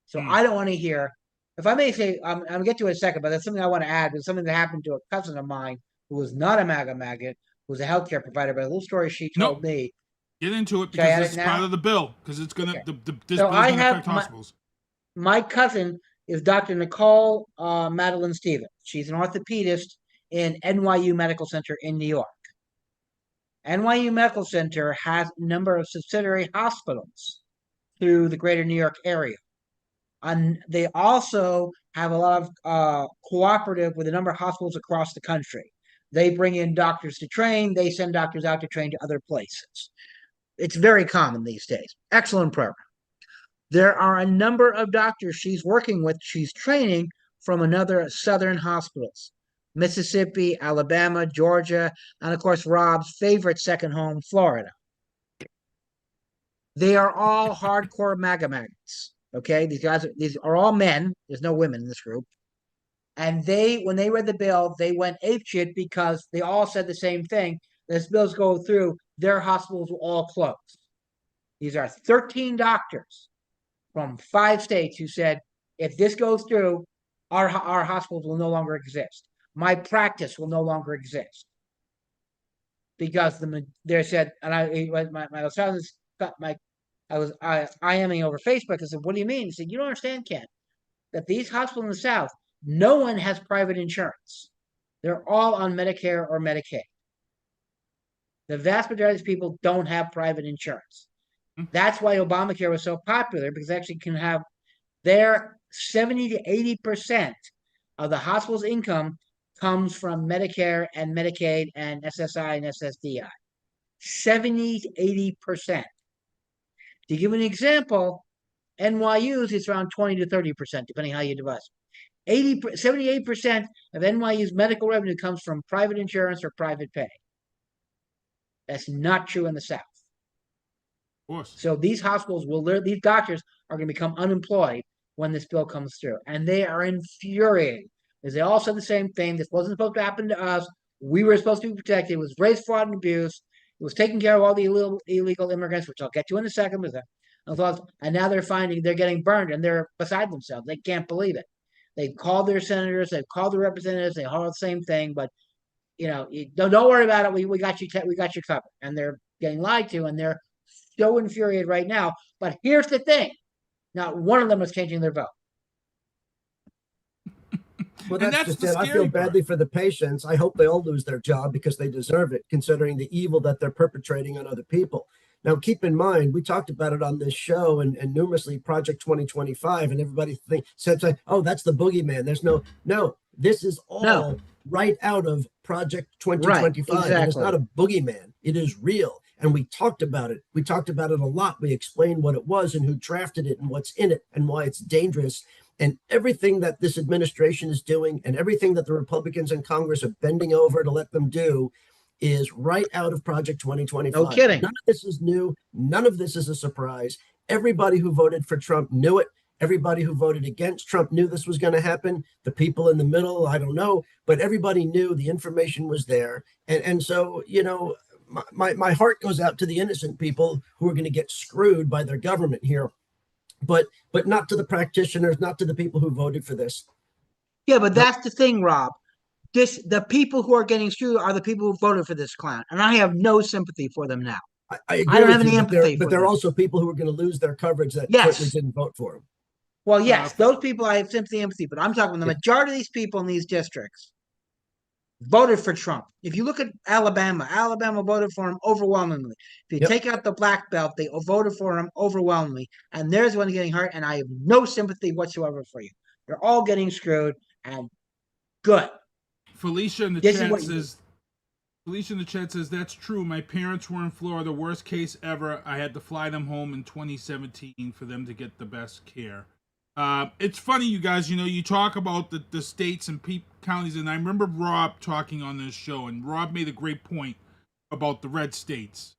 So I don't want to hear, if I may say, I'm going to get to it in a second, but that's something I want to add. It's something that happened to a cousin of mine who was not a MAGA maggot, who was a healthcare provider, but a little story she told me. Get into it because it's part of the bill, because it's going to, this bill is going to affect hospitals. My cousin is Dr. Nicole Madeline Stevens. She's an orthopedist in NYU Medical Center in New York. NYU Medical Center has a number of subsidiary hospitals through the greater New York area. And they also have a lot of cooperative with a number of hospitals across the country. They bring in doctors to train. They send doctors out to train to other places. It's very common these days. Excellent program. There are a number of doctors she's working with, she's training from another Southern hospitals. Mississippi, Alabama, Georgia, and of course, Rob's favorite second home, Florida. They are all hardcore MAGA maggots. Okay, these are all men. There's no women in this group. And when they read the bill, they went apeshit because they all said the same thing. This bill's go through, their hospitals will all close. These are 13 doctors from 5 states who said, if this goes through, our hospitals will no longer exist. My practice will no longer exist. Because they said, and I was IMing over Facebook. I said, what do you mean? He said, you don't understand, Ken, that these hospitals in the South, no one has private insurance. They're all on Medicare or Medicaid. The vast majority of these people don't have private insurance. That's why Obamacare was so popular, because they actually can have their 70 to 80% of the hospital's income comes from Medicare and Medicaid and SSI and SSDI. 70 to 80%. To give an example, NYU's is around 20 to 30%, depending how you divide it. 78% of NYU's medical revenue comes from private insurance or private pay. That's not true in the South. Of course. So these hospitals these doctors are going to become unemployed when this bill comes through. And they are infuriated because they all said the same thing. This wasn't supposed to happen to us. We were supposed to be protected. It was race, fraud, and abuse. It was taking care of all the illegal immigrants, which I'll get to in a second. And now they're getting burned and they're beside themselves. They can't believe it. They've called their senators, they've called their representatives, they all the same thing, but don't worry about it. We got you covered. And they're getting lied to, and they're so infuriated right now. But here's the thing: not one of them is changing their vote. Well, that's just it. I feel badly for the patients. I hope they all lose their job because they deserve it, considering the evil that they're perpetrating on other people. Now, keep in mind, we talked about it on this show and numerously, Project 2025, and everybody said, oh, that's the boogeyman. There's no, this is all right out of Project 2025. Right, exactly. And it's not a boogeyman. It is real. And we talked about it. We talked about it a lot. We explained what it was and who drafted it and what's in it and why it's dangerous. And everything that this administration is doing and everything that the Republicans in Congress are bending over to let them do is right out of Project 2025. No kidding. None of this is new. None of this is a surprise. Everybody who voted for Trump knew it. Everybody who voted against Trump knew this was going to happen. The people in the middle, I don't know, but everybody knew the information was there. And so, my heart goes out to the innocent people who are going to get screwed by their government here, but not to the practitioners, not to the people who voted for this. Yeah, but that's the thing, Rob. The people who are getting screwed are the people who voted for this clown, and I have no sympathy for them now. I don't have any empathy. But there are also people who are going to lose their coverage that certainly didn't vote for him. Well, yes, those people I have sympathy, empathy, but I'm talking the majority of these people in these districts voted for Trump. If you look at Alabama, Alabama voted for him overwhelmingly. If you Yep. take out the black belt, they voted for him overwhelmingly. And there's one getting hurt, and I have no sympathy whatsoever for you. They're all getting screwed, and good. Felicia in the This is chat what you says, Felicia in the chat says, that's true. My parents were in Florida. Worst case ever. I had to fly them home in 2017 for them to get the best care. It's funny, you guys, you know, you talk about the states and counties, and I remember Rob talking on this show, and Rob made a great point about the red states.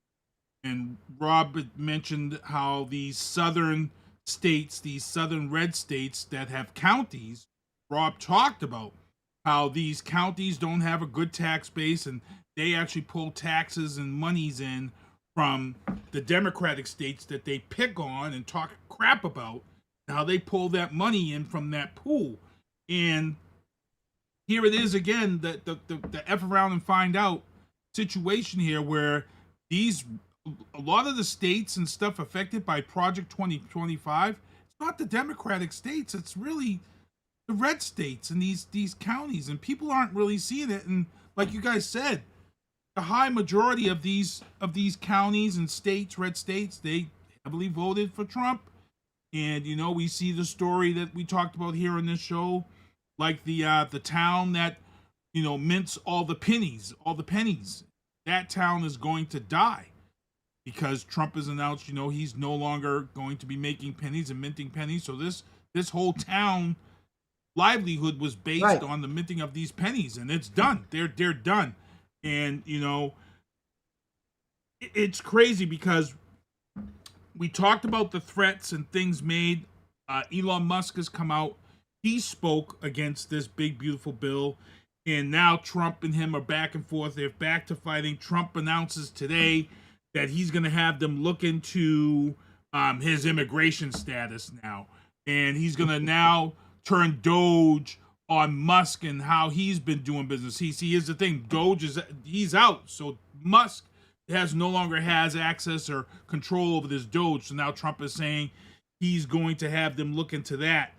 And Rob had mentioned how these southern states, these southern red states that have counties, Rob talked about how these counties don't have a good tax base, and they actually pull taxes and monies in from the Democratic states that they pick on and talk crap about. How they pull that money in from that pool. And here it is again, the F around and find out situation here where a lot of the states and stuff affected by Project 2025, it's not the Democratic states, it's really the red states and these counties, and people aren't really seeing it. And like you guys said, the high majority of these counties and states, red states, they heavily voted for Trump. And, you know, we see the story that we talked about here on this show, like the town that, you know, mints all the pennies. That town is going to die because Trump has announced, you know, he's no longer going to be making pennies and minting pennies. So this whole town livelihood was based on the minting of these pennies, and it's done. They're done. And, you know, it's crazy because we talked about the threats and things made. Elon Musk has come out. He spoke against this big, beautiful bill. And now Trump and him are back and forth. They're back to fighting. Trump announces today that he's going to have them look into his immigration status now. And he's going to now turn Doge on Musk and how he's been doing business. See, here's the thing. Doge he's out. So Musk no longer has access or control over this Doge. So now Trump is saying he's going to have them look into that.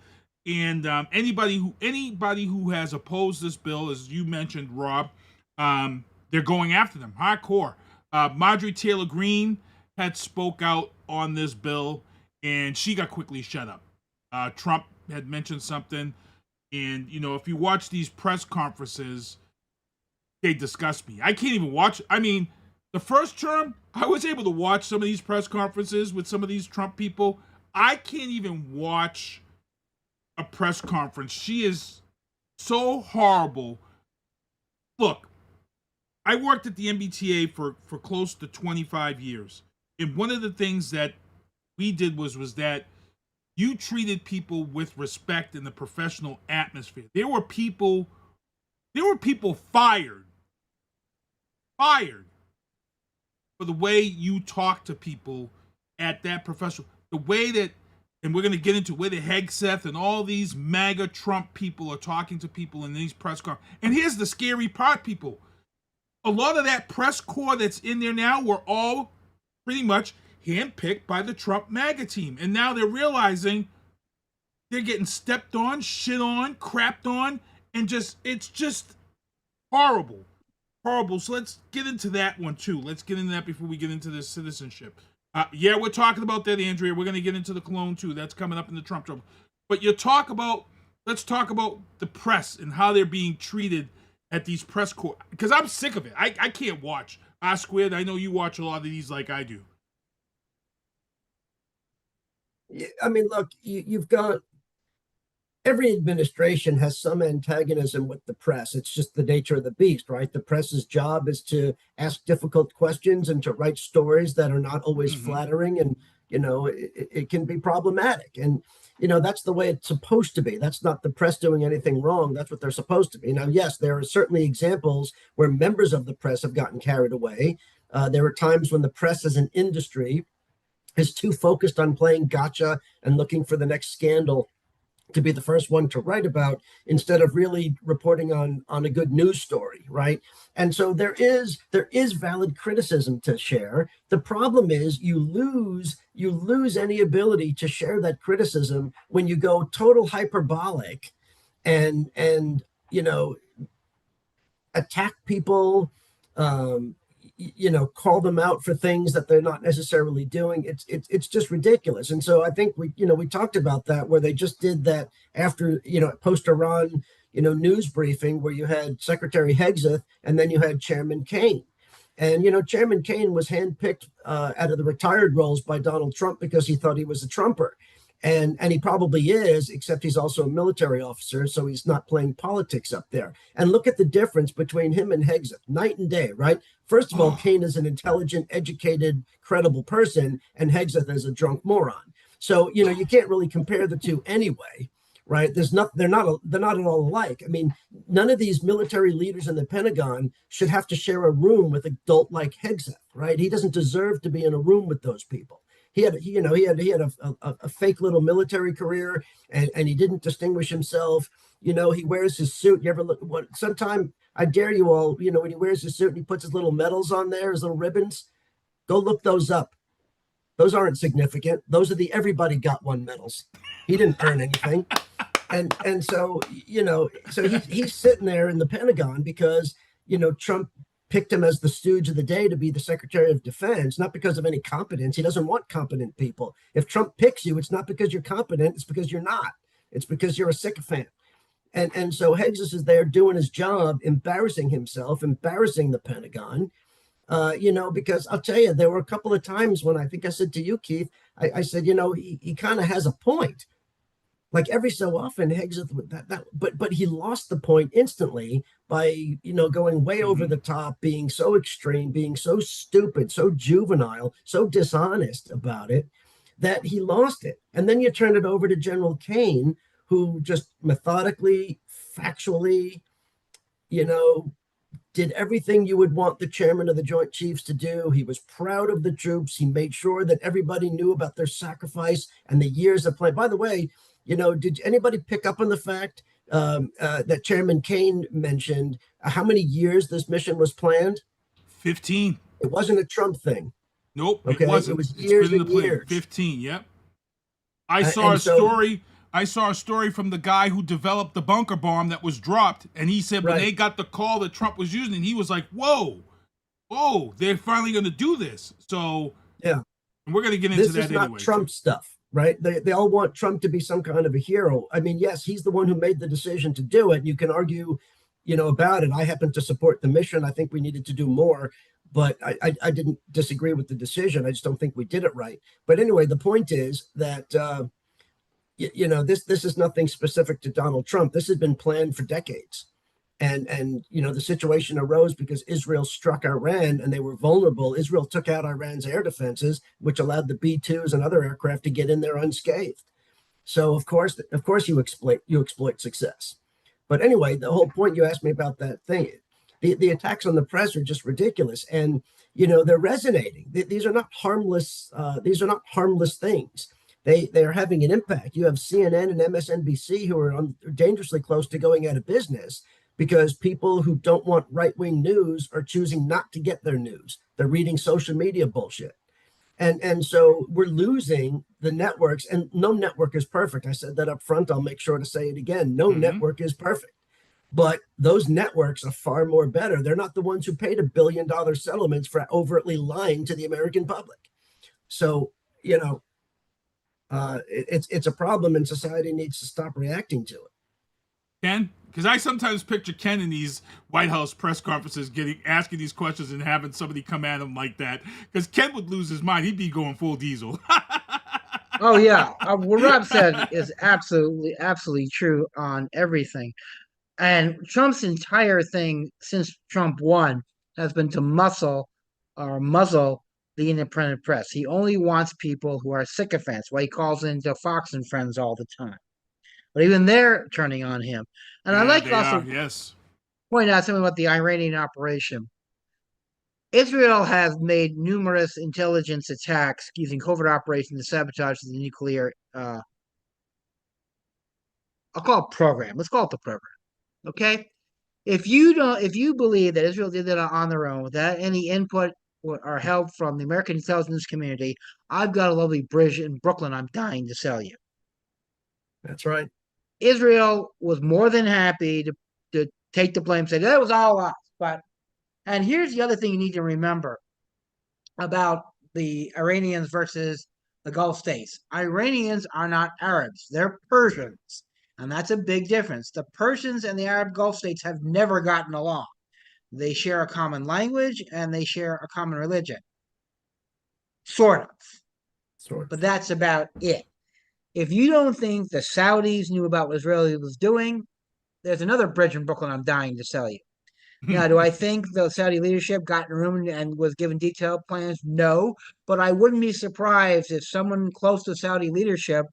And anybody who has opposed this bill, as you mentioned, Rob, they're going after them hardcore. Marjorie Taylor Greene had spoke out on this bill, and she got quickly shut up. Trump had mentioned something, and you know, if you watch these press conferences, they disgust me. I can't even watch. I mean, the first term, I was able to watch some of these press conferences with some of these Trump people. I can't even watch a press conference. She is so horrible. Look, I worked at the MBTA for close to 25 years. And one of the things that we did was that you treated people with respect in the professional atmosphere. There were people fired for the way you talk to people at that professional, the way that, and we're going to get into where the Hegseth and all these MAGA Trump people are talking to people in these press conferences. And here's the scary part, people. A lot of that press corps that's in there now were all pretty much handpicked by the Trump MAGA team. And now they're realizing they're getting stepped on, shit on, crapped on, and it's just horrible. Horrible. So let's get into that one too. Let's get into that before we get into this citizenship. Yeah, we're talking about that, Andrea. We're going to get into the Cologne too. That's coming up in the Trump trouble. But let's talk about the press and how they're being treated at these press corps. Because I'm sick of it. I can't watch R Squared. I know you watch a lot of these like I do. I mean, look, you've got every administration has some antagonism with the press. It's just the nature of the beast, right? The press's job is to ask difficult questions and to write stories that are not always flattering. And, you know, it can be problematic. And, you know, that's the way it's supposed to be. That's not the press doing anything wrong. That's what they're supposed to be. Now, yes, there are certainly examples where members of the press have gotten carried away. There are times when the press as an industry is too focused on playing gotcha and looking for the next scandal to be the first one to write about instead of really reporting on a good news story, right? And so there is valid criticism to share. The problem is you lose any ability to share that criticism when you go total hyperbolic and you know, attack people, call them out for things that they're not necessarily doing. It's just ridiculous. And so I think we talked about that, where they just did that after, post Iran, news briefing, where you had Secretary Hegseth and then you had Chairman Kane. And, Chairman Kane was handpicked out of the retired roles by Donald Trump because he thought he was a Trumper. And he probably is, except he's also a military officer, so he's not playing politics up there. And look at the difference between him and Hegseth, night and day, right? First of all, Kane is an intelligent, educated, credible person, and Hegseth is a drunk moron. So, you can't really compare the two anyway, right? They're not at all alike. I mean, none of these military leaders in the Pentagon should have to share a room with a dolt like Hegseth, right? He doesn't deserve to be in a room with those people. He had a fake little military career, and he didn't distinguish himself. He wears his suit. You ever look? Sometime I dare you all. When he wears his suit and he puts his little medals on there, his little ribbons. Go look those up. Those aren't significant. Those are the everybody got one medals. He didn't earn anything, and so he's sitting there in the Pentagon because Trump picked him as the stooge of the day to be the Secretary of Defense, not because of any competence. He doesn't want competent people. If Trump picks you, it's not because you're competent, it's because you're not. It's because you're a sycophant. And so Hegseth is there doing his job, embarrassing himself, embarrassing the Pentagon, because I'll tell you, there were a couple of times when I think I said to you, Keith, I said, he kind of has a point. Like every so often, Hegseth would but he lost the point instantly by going way over the top, being so extreme, being so stupid, so juvenile, so dishonest about it, that he lost it. And then you turn it over to General Kane, who just methodically, factually, did everything you would want the chairman of the Joint Chiefs to do. He was proud of the troops. He made sure that everybody knew about their sacrifice and the years of play. By the way, did anybody pick up on the fact that Chairman Kane mentioned how many years this mission was planned? 15. It wasn't a Trump thing. Nope, okay? It wasn't. It was years and years. 15, yep. I saw a story from the guy who developed the bunker bomb that was dropped, and he said when they got the call that Trump was using, he was like, whoa, they're finally going to do this. So, yeah, and we're going to get into that anyway. This is not Trump stuff. Right? They all want Trump to be some kind of a hero. I mean, yes, he's the one who made the decision to do it. You can argue, about it. I happen to support the mission. I think we needed to do more, but I didn't disagree with the decision. I just don't think we did it right. But anyway, the point is that, this is nothing specific to Donald Trump. This has been planned for decades. And the situation arose because Israel struck Iran and they were vulnerable. Israel took out Iran's air defenses, which allowed the B-2s and other aircraft to get in there unscathed. So of course you exploit success. But anyway, the whole point you asked me about that thing, the attacks on the press are just ridiculous, and they're resonating. These are not harmless. These are not harmless things. They are having an impact. You have CNN and MSNBC who are dangerously close to going out of business, because people who don't want right-wing news are choosing not to get their news. They're reading social media bullshit. And so we're losing the networks, and no network is perfect. I said that up front. I'll make sure to say it again. No network is perfect. But those networks are far more better. They're not the ones who paid $1 billion settlements for overtly lying to the American public. So, it's a problem, and society needs to stop reacting to it. Ken? Because I sometimes picture Ken in these White House press conferences asking these questions and having somebody come at him like that. Because Ken would lose his mind. He'd be going full diesel. Oh, yeah. What Rob said is absolutely true on everything. And Trump's entire thing since Trump won has been to muzzle the independent press. He only wants people who are sycophants, why he calls into Fox and Friends all the time. But even they're turning on him. And I'd like to also point out something about the Iranian operation. Israel has made numerous intelligence attacks using covert operations to sabotage the nuclear, I'll call it program. Let's call it the program. Okay? If you believe that Israel did that on their own without any input or help from the American intelligence community, I've got a lovely bridge in Brooklyn I'm dying to sell you. That's right. Israel was more than happy to take the blame, say that was all us. And here's the other thing you need to remember about the Iranians versus the Gulf states. Iranians are not Arabs, they're Persians. And that's a big difference. The Persians and the Arab Gulf states have never gotten along. They share a common language and they share a common religion. Sort of. But that's about it. If you don't think the Saudis knew about what Israel was doing, there's another bridge in Brooklyn I'm dying to sell you. Now, do I think the Saudi leadership got in a room and was given detailed plans? No, but I wouldn't be surprised if someone close to Saudi leadership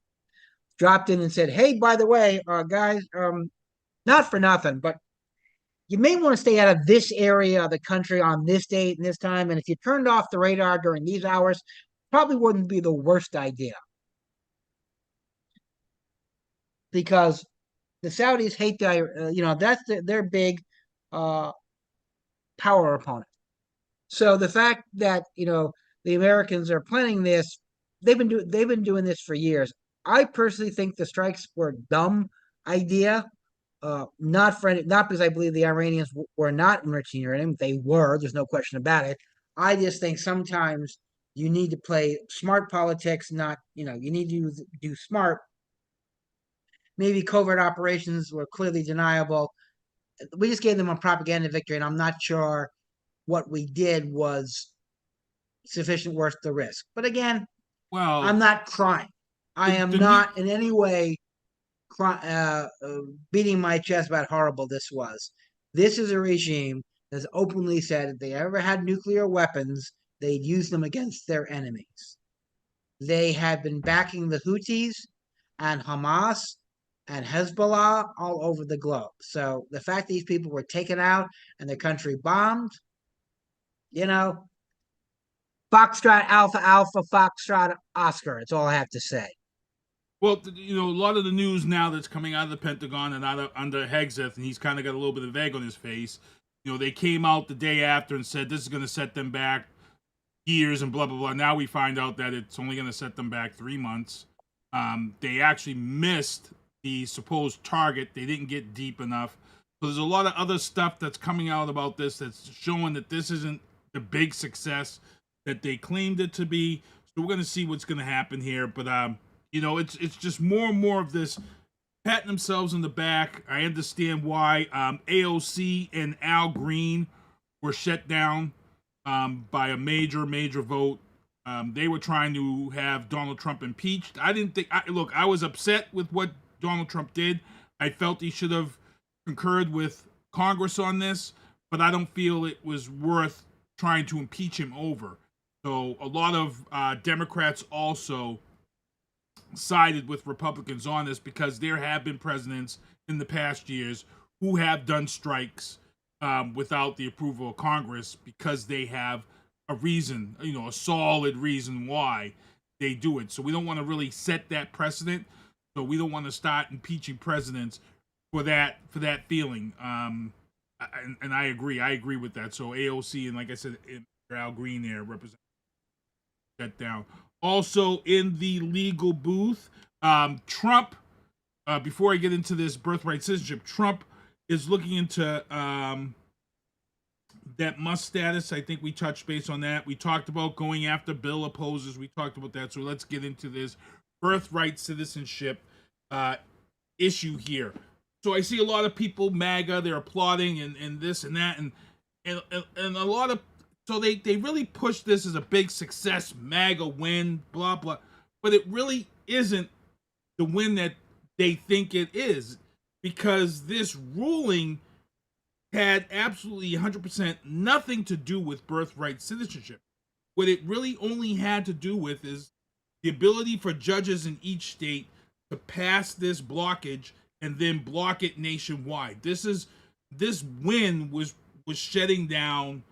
dropped in and said, "Hey, by the way, guys, not for nothing, but you may want to stay out of this area of the country on this date and this time. And if you turned off the radar during these hours, probably wouldn't be the worst idea." Because the Saudis hate that's their big power opponent. So the fact that the Americans are planning this, they've been doing this for years. I personally think the strikes were a dumb idea. Not because I believe the Iranians were not enriching uranium. They were. There's no question about it. I just think sometimes you need to play smart politics. Not you need to do smart. Maybe covert operations were clearly deniable. We just gave them a propaganda victory, and I'm not sure what we did was sufficient worth the risk. But again, I'm not crying. I am not in any way beating my chest about how horrible this was. This is a regime that has openly said if they ever had nuclear weapons, they'd use them against their enemies. They have been backing the Houthis and Hamas and Hezbollah all over the globe. So the fact these people were taken out and their country bombed, Foxtrot, Alpha, Alpha, Foxtrot, Oscar. That's all I have to say. Well, a lot of the news now that's coming out of the Pentagon and under Hegseth, and he's kind of got a little bit of egg on his face. They came out the day after and said this is going to set them back years and blah, blah, blah. Now we find out that it's only going to set them back 3 months. They actually missed the supposed target. They didn't get deep enough. So there's a lot of other stuff that's coming out about this that's showing that this isn't the big success that they claimed it to be. So we're going to see what's going to happen here. But, it's just more and more of this patting themselves in the back. I understand why AOC and Al Green were shut down by a major vote. They were trying to have Donald Trump impeached. I was upset with what Donald Trump did. I felt he should have concurred with Congress on this, but I don't feel it was worth trying to impeach him over. So a lot of Democrats also sided with Republicans on this because there have been presidents in the past years who have done strikes without the approval of Congress because they have a reason, a solid reason why they do it. So we don't want to really set that precedent. So we don't want to start impeaching presidents for that feeling. And I agree. I agree with that. So AOC and, like I said, Al Green there represent that down. Also in the legal booth, Trump, before I get into this birthright citizenship, Trump is looking into that Musk status. I think we touched base on that. We talked about going after bill opposers. We talked about that. So let's get into this birthright citizenship issue here. So I see a lot of people, MAGA, they're applauding and this and that. And a lot of, so they really push this as a big success, MAGA win, blah, blah. But it really isn't the win that they think it is, because this ruling had absolutely 100% nothing to do with birthright citizenship. What it really only had to do with is the ability for judges in each state to pass this blockage and then block it nationwide. This win was shutting down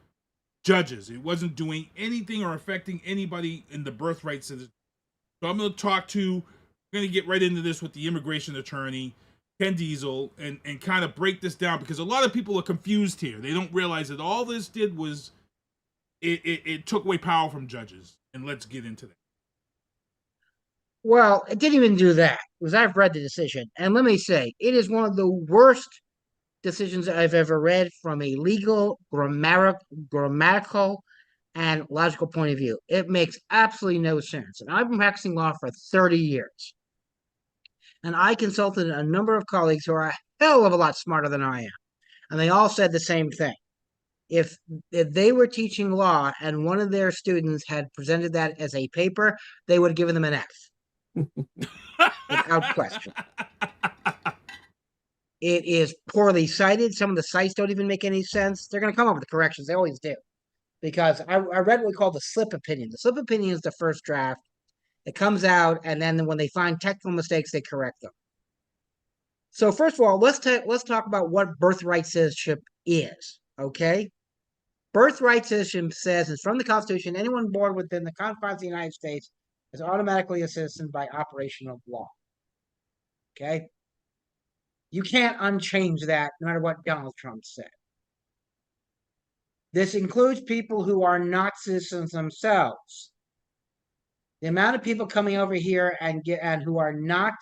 judges. It wasn't doing anything or affecting anybody in the birthright citizenship. So I'm going to get right into this with the immigration attorney, Ken Diesel, and kind of break this down, because a lot of people are confused here. They don't realize that all this did was it took away power from judges. And let's get into that. Well, it didn't even do that, because I've read the decision. And let me say, it is one of the worst decisions I've ever read from a legal, grammatical, and logical point of view. It makes absolutely no sense. And I've been practicing law for 30 years. And I consulted a number of colleagues who are a hell of a lot smarter than I am. And they all said the same thing. If they were teaching law and one of their students had presented that as a paper, they would have given them an F. Without question. It is poorly cited. Some of the cites don't even make any sense. They're going to come up with the corrections. They always do. Because I read what we call the slip opinion. The slip opinion is the first draft. It comes out, and then when they find technical mistakes, they correct them. So first of all, let's talk about what birthright citizenship is, okay? Birthright citizenship says it's from the Constitution, anyone born within the confines of the United States is automatically a citizen by operation of law, okay? You can't unchange that no matter what Donald Trump said. This includes people who are not citizens themselves. The amount of people coming over here and who are not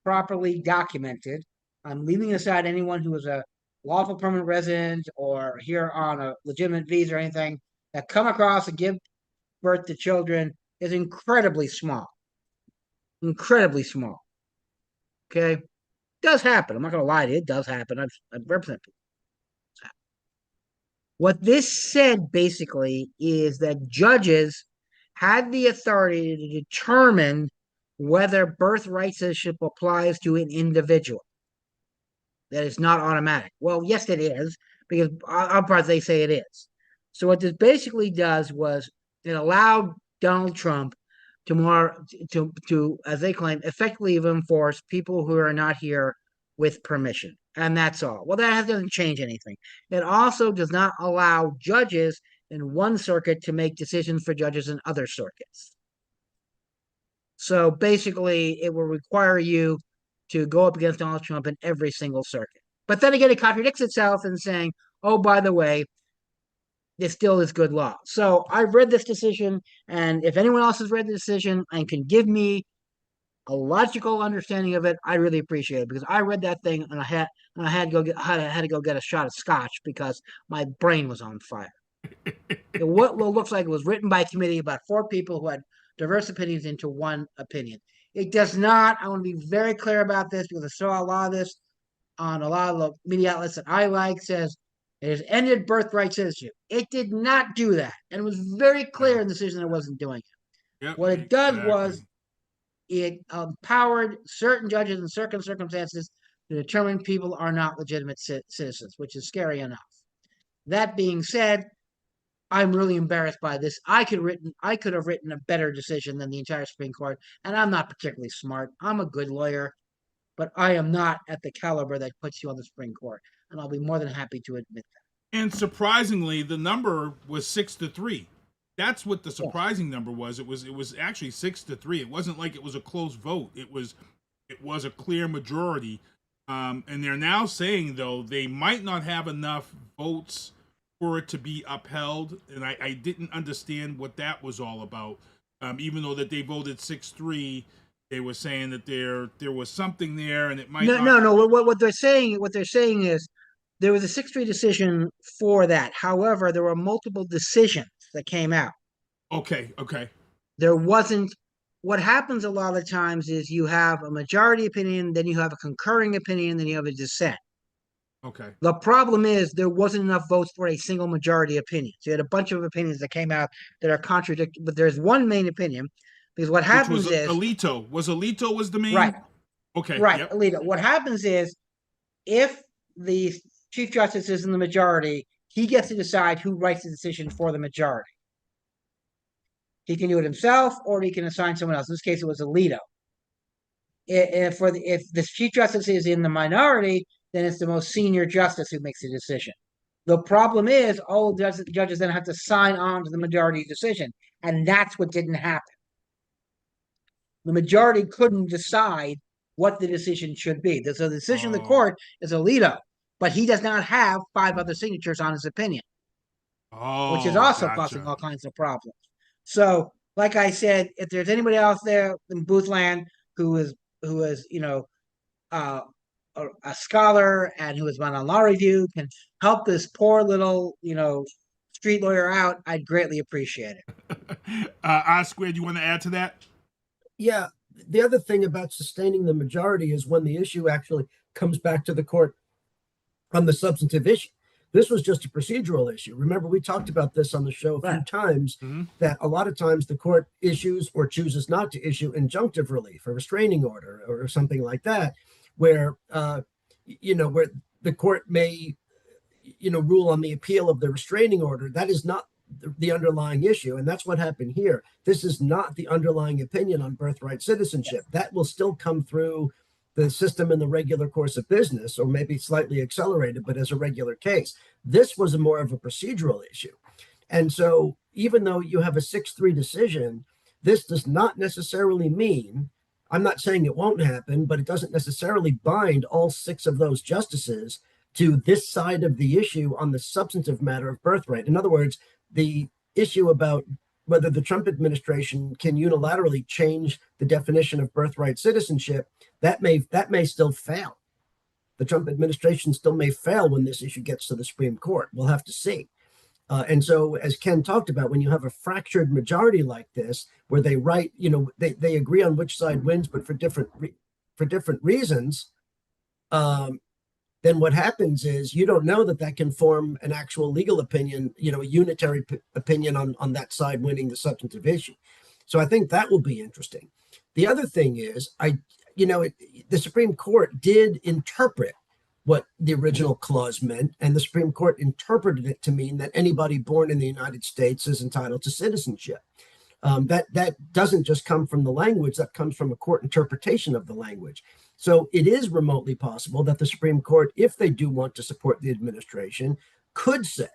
properly documented, I'm leaving aside anyone who is a lawful permanent resident or here on a legitimate visa or anything, that come across and give birth to children is incredibly small. Incredibly small. Okay? It does happen. I'm not going to lie to you. It does happen. I've represented people. What this said basically is that judges had the authority to determine whether birthright citizenship applies to an individual. That is not automatic. Well, yes, it is, because our part they say it is. So what this basically does was it allowed Donald Trump to as they claim, effectively enforce people who are not here with permission. And that's all. Well, that doesn't change anything. It also does not allow judges in one circuit to make decisions for judges in other circuits. So basically, it will require you to go up against Donald Trump in every single circuit. But then again, it contradicts itself in saying, oh, by the way, this still is good law. So I've read this decision, and if anyone else has read the decision and can give me a logical understanding of it, I really appreciate it, because I read that thing and I had to go get a shot of scotch because my brain was on fire. What looks like it was written by a committee about 4 people who had diverse opinions into one opinion. It does not. I want to be very clear about this, because I saw a lot of this on a lot of the media outlets that I like, says it has ended birthright citizenship. It did not do that, and it was very clear in the decision that it wasn't doing it. Yep, what it does was it empowered certain judges in certain circumstances to determine people are not legitimate citizens, which is scary enough. That being said, I'm really embarrassed by this. I could have written a better decision than the entire Supreme Court, and I'm not particularly smart. I'm a good lawyer, but I am not at the caliber that puts you on the Supreme Court, and I'll be more than happy to admit that. And surprisingly, the number was 6-3. That's what the surprising number was. It was actually 6-3. It wasn't like it was a close vote. It was a clear majority. And they're now saying, though, they might not have enough votes for it to be upheld. And I didn't understand what that was all about. Even though that they voted 6-3, they were saying that there was something there, and it might no. What they're saying is there was a 6-3 decision for that. However, there were multiple decisions that came out. Okay. There wasn't. What happens a lot of times is you have a majority opinion, then you have a concurring opinion, then you have a dissent. Okay. The problem is there wasn't enough votes for a single majority opinion. So you had a bunch of opinions that came out that are contradictory, but there's one main opinion, because what happens is Alito was the main. Right. Okay. Right. Yep. Alito. What happens is if the Chief Justice is in the majority, he gets to decide who writes the decision for the majority. He can do it himself, or he can assign someone else. In this case, it was Alito. If the Chief Justice is in the minority, then it's the most senior justice who makes the decision. The problem is all the judges then have to sign on to the majority decision, and that's what didn't happen. The majority couldn't decide what the decision should be. So the decision of the court is Alito, but he does not have 5 other signatures on his opinion, which is also causing all kinds of problems. So, like I said, if there's anybody else there in Boothland who is a scholar and who has been on law review can help this poor little, street lawyer out, I'd greatly appreciate it. I-Squared, you want to add to that? Yeah. The other thing about sustaining the majority is when the issue actually comes back to the court on the substantive issue. This was just a procedural issue. Remember, we talked about this on the show a few times, that a lot of times the court issues or chooses not to issue injunctive relief, a restraining order or something like that, where, where the court may, rule on the appeal of the restraining order. That is not the underlying issue. And that's what happened here. This is not the underlying opinion on birthright citizenship. That will still come through the system in the regular course of business, or maybe slightly accelerated, but as a regular case. This was more of a procedural issue. And so even though you have a 6-3 decision, this does not necessarily mean, I'm not saying it won't happen, but it doesn't necessarily bind all 6 of those justices to this side of the issue on the substantive matter of birthright. In other words, the issue about whether the Trump administration can unilaterally change the definition of birthright citizenship, that may still fail. The Trump administration still may fail when this issue gets to the Supreme Court. We'll have to see. And so, as Ken talked about, when you have a fractured majority like this, where they write, they agree on which side wins, but for different reasons, then what happens is you don't know that can form an actual legal opinion, a unitary opinion on that side winning the substantive issue. So I think that will be interesting. The other thing is, the Supreme Court did interpret what the original clause meant, and the Supreme Court interpreted it to mean that anybody born in the United States is entitled to citizenship. That doesn't just come from the language, that comes from a court interpretation of the language. So it is remotely possible that the Supreme Court, if they do want to support the administration, could say,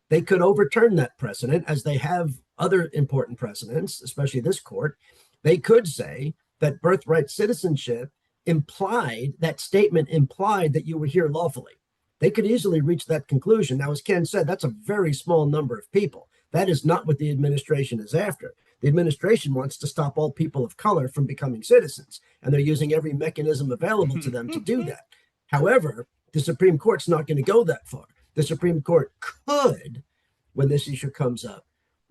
they could overturn that precedent, as they have other important precedents, especially this court. They could say that birthright citizenship that statement implied that you were here lawfully. They could easily reach that conclusion. Now, as Ken said, that's a very small number of people. That is not what the administration is after. The administration wants to stop all people of color from becoming citizens, and they're using every mechanism available to them to do that. However, the Supreme Court's not going to go that far. The Supreme Court could, when this issue comes up,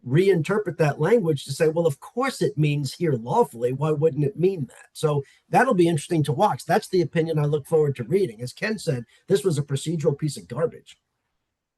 reinterpret that language to say, well, of course it means here lawfully. Why wouldn't it mean that? So that'll be interesting to watch. That's the opinion I look forward to reading. As Ken said, this was a procedural piece of garbage.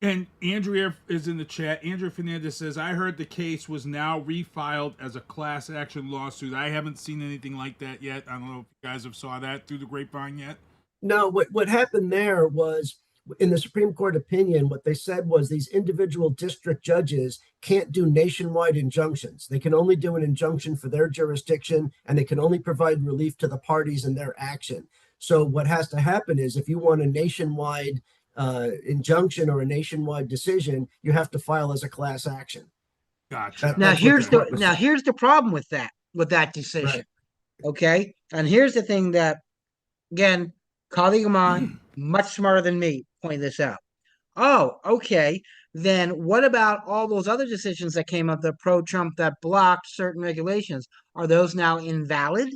And Andrea is in the chat. Andrea Fernandez says, I heard the case was now refiled as a class action lawsuit. I haven't seen anything like that yet. I don't know if you guys have saw that through the grapevine yet. No, what happened there was, in the Supreme Court opinion, what they said was these individual district judges can't do nationwide injunctions. They can only do an injunction for their jurisdiction, and they can only provide relief to the parties in their action. So what has to happen is, if you want a nationwide injunction or a nationwide decision, you have to file as a class action. Gotcha. Now here's the problem with that decision. Right. Okay. And here's the thing that, again, colleague of mine, much smarter than me, pointed this out. Oh, okay. Then what about all those other decisions that came up, the pro-Trump, that blocked certain regulations? Are those now invalid?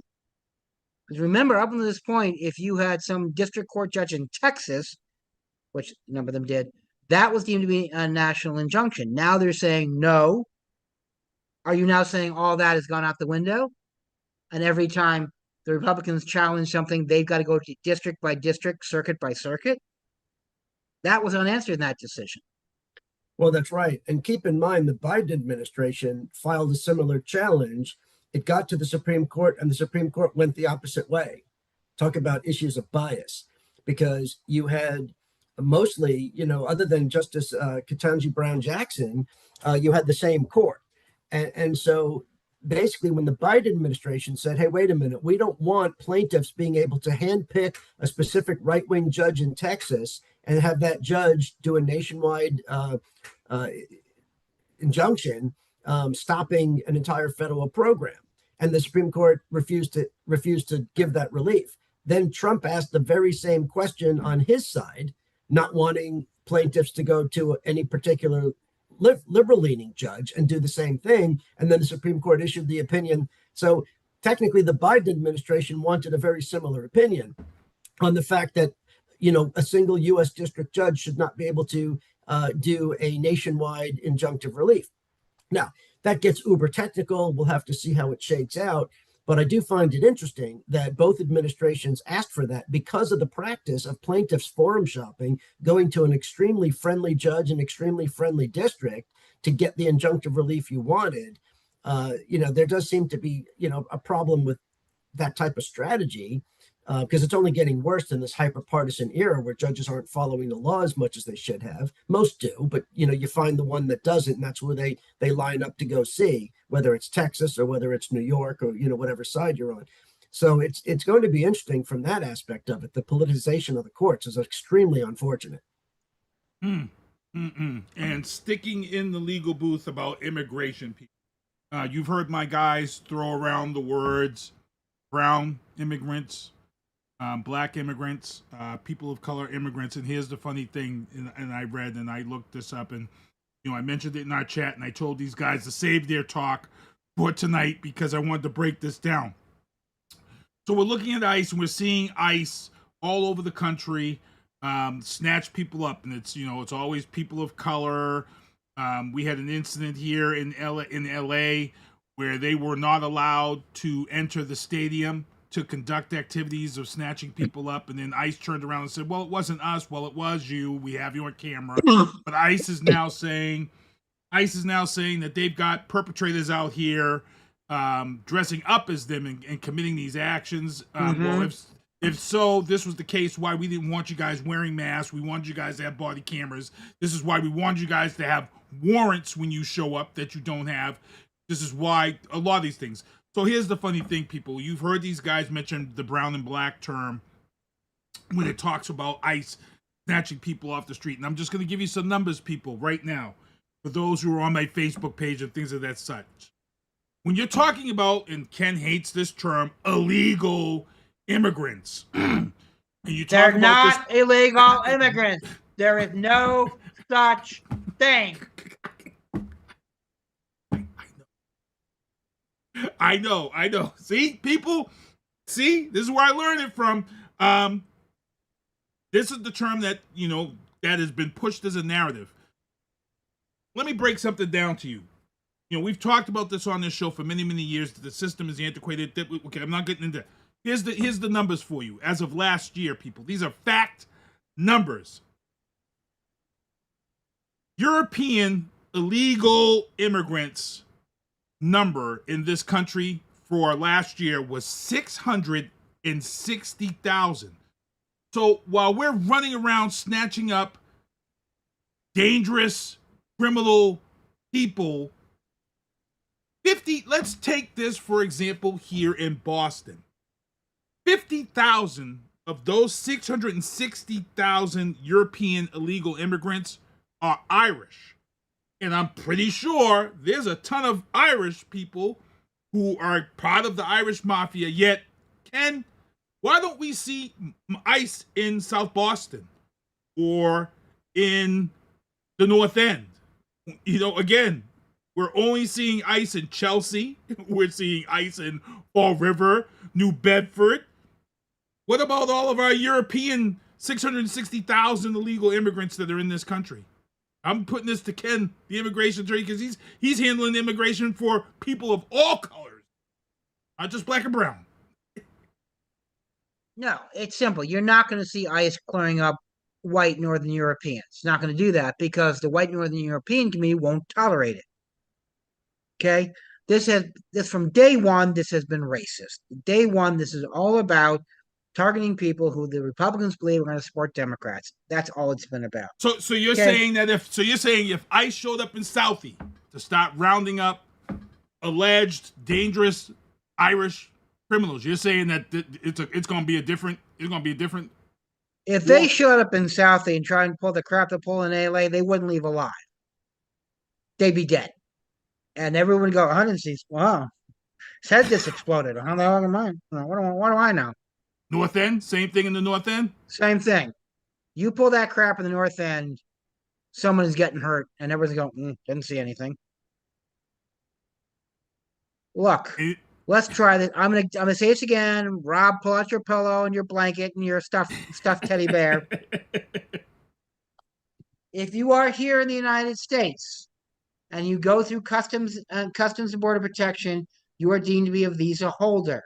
Because remember, up until this point, if you had some district court judge in Texas, which a number of them did, that was deemed to be a national injunction. Now they're saying no. Are you now saying all that has gone out the window? And every time the Republicans challenge something, they've got to go to district by district, circuit by circuit? That was unanswered in that decision. Well, that's right. And keep in mind, the Biden administration filed a similar challenge. It got to the Supreme Court, and the Supreme Court went the opposite way. Talk about issues of bias, because you had mostly, other than Justice Ketanji Brown Jackson, you had the same court. And so basically, when the Biden administration said, hey, wait a minute, we don't want plaintiffs being able to handpick a specific right-wing judge in Texas and have that judge do a nationwide injunction stopping an entire federal program. And the Supreme Court refused to give that relief. Then Trump asked the very same question on his side, not wanting plaintiffs to go to any particular liberal-leaning judge and do the same thing. And then the Supreme Court issued the opinion. So technically, the Biden administration wanted a very similar opinion. on the fact that, a single U.S. district judge should not be able to do a nationwide injunctive relief. Now, that gets uber technical. We'll have to see how it shakes out. But I do find it interesting that both administrations asked for that because of the practice of plaintiffs forum shopping, going to an extremely friendly judge and extremely friendly district to get the injunctive relief you wanted. There does seem to be, a problem with that type of strategy because it's only getting worse in this hyper-partisan era where judges aren't following the law as much as they should have. Most do, but you find the one that doesn't, and that's where they line up to go see, whether it's Texas or whether it's New York or whatever side you're on. So it's going to be interesting from that aspect of it. The politicization of the courts is extremely unfortunate. And sticking in the legal booth about immigration, people. You've heard my guys throw around the words brown immigrants, black immigrants, people of color immigrants. And here's the funny thing, and I read and I looked this up, and I mentioned it in our chat, and I told these guys to save their talk for tonight because I wanted to break this down. So we're looking at ICE, and we're seeing ICE all over the country snatch people up, and it's always people of color. We had an incident here in LA where they were not allowed to enter the stadium to conduct activities of snatching people up, and then ICE turned around and said, well, it wasn't us. Well, it was you. We have you on camera. But ICE is now saying that they've got perpetrators out here dressing up as them and committing these actions. Well, if so, this was the case why we didn't want you guys wearing masks. We wanted you guys to have body cameras. This is why we wanted you guys to have warrants when you show up that you don't have. This is why a lot of these things. So here's the funny thing, people. You've heard these guys mention the brown and black term when it talks about ICE snatching people off the street. And I'm just going to give you some numbers, people, right now, for those who are on my Facebook page and things of that such. When you're talking about, and Ken hates this term, illegal immigrants. And you talk They're about not illegal immigrants. There is no such thing. I know. See, people? See? This is where I learned it from. This is the term that, that has been pushed as a narrative. Let me break something down to you. We've talked about this on this show for many, many years. That the system is antiquated. Okay, I'm not getting into. Here's the numbers for you. As of last year, people. These are fact numbers. European illegal immigrants number in this country for last year was 660,000. So while we're running around snatching up dangerous criminal people, let's take this for example here in Boston. 50,000 of those 660,000 European illegal immigrants are Irish. And I'm pretty sure there's a ton of Irish people who are part of the Irish mafia. Yet, Ken, why don't we see ICE in South Boston or in the North End? Again, we're only seeing ICE in Chelsea. We're seeing ICE in Fall River, New Bedford. What about all of our European 660,000 illegal immigrants that are in this country? I'm putting this to Ken, the immigration attorney, because he's handling immigration for people of all colors, not just black and brown. No, it's simple. You're not going to see ICE clearing up white Northern Europeans. It's not going to do that because the white Northern European community won't tolerate it. Okay? This from day one, this has been racist. Day one, this is all about targeting people who the Republicans believe are going to support Democrats. That's all it's been about. So you're saying that if ICE showed up in Southie to start rounding up alleged dangerous Irish criminals, you're saying that it's going to be a different. If they showed up in Southie and tried and pull the crap to pull in LA, they wouldn't leave alive. They'd be dead, and everyone would go, wow, his head just exploded. How the hell am I? What do I know? North End, same thing in the North End? Same thing. You pull that crap in the North End, someone is getting hurt, and everyone's going, didn't see anything. Look, Let's try this. I'm gonna say this again. Rob, pull out your pillow and your blanket and your stuffed teddy bear. If you are here in the United States and you go through Customs and Border Protection, you are deemed to be a visa holder.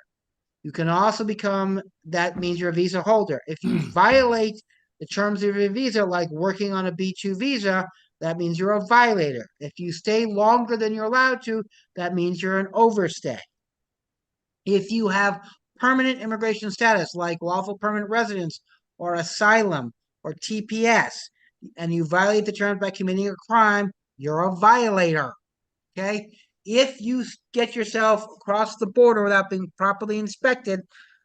You can also become, that means you're a visa holder. If you violate the terms of your visa, like working on a B2 visa, that means you're a violator. If you stay longer than you're allowed to, that means you're an overstay. If you have permanent immigration status, like lawful permanent residence or asylum or TPS, and you violate the terms by committing a crime, you're a violator. Okay? If you get yourself across the border without being properly inspected,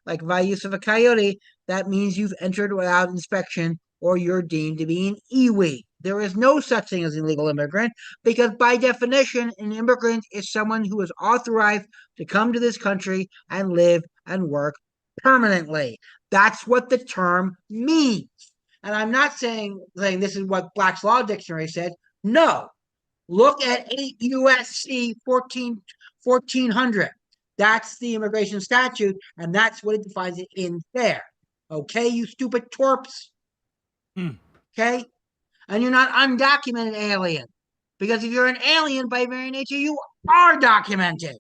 like by use of a coyote, that means you've entered without inspection or you're deemed to be an iwi. There is no such thing as an illegal immigrant because by definition, an immigrant is someone who is authorized to come to this country and live and work permanently. That's what the term means. And I'm not saying this is what Black's Law Dictionary said. No. Look at 8 USC 1400. That's the immigration statute, and that's what it defines it in there. Okay, you stupid twerps. Okay? And you're not undocumented alien. Because if you're an alien by very nature, you are documented.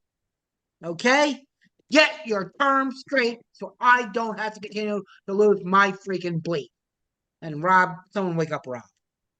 Okay? Get your terms straight so I don't have to continue to lose my freaking bleep. And Rob, someone wake up Rob.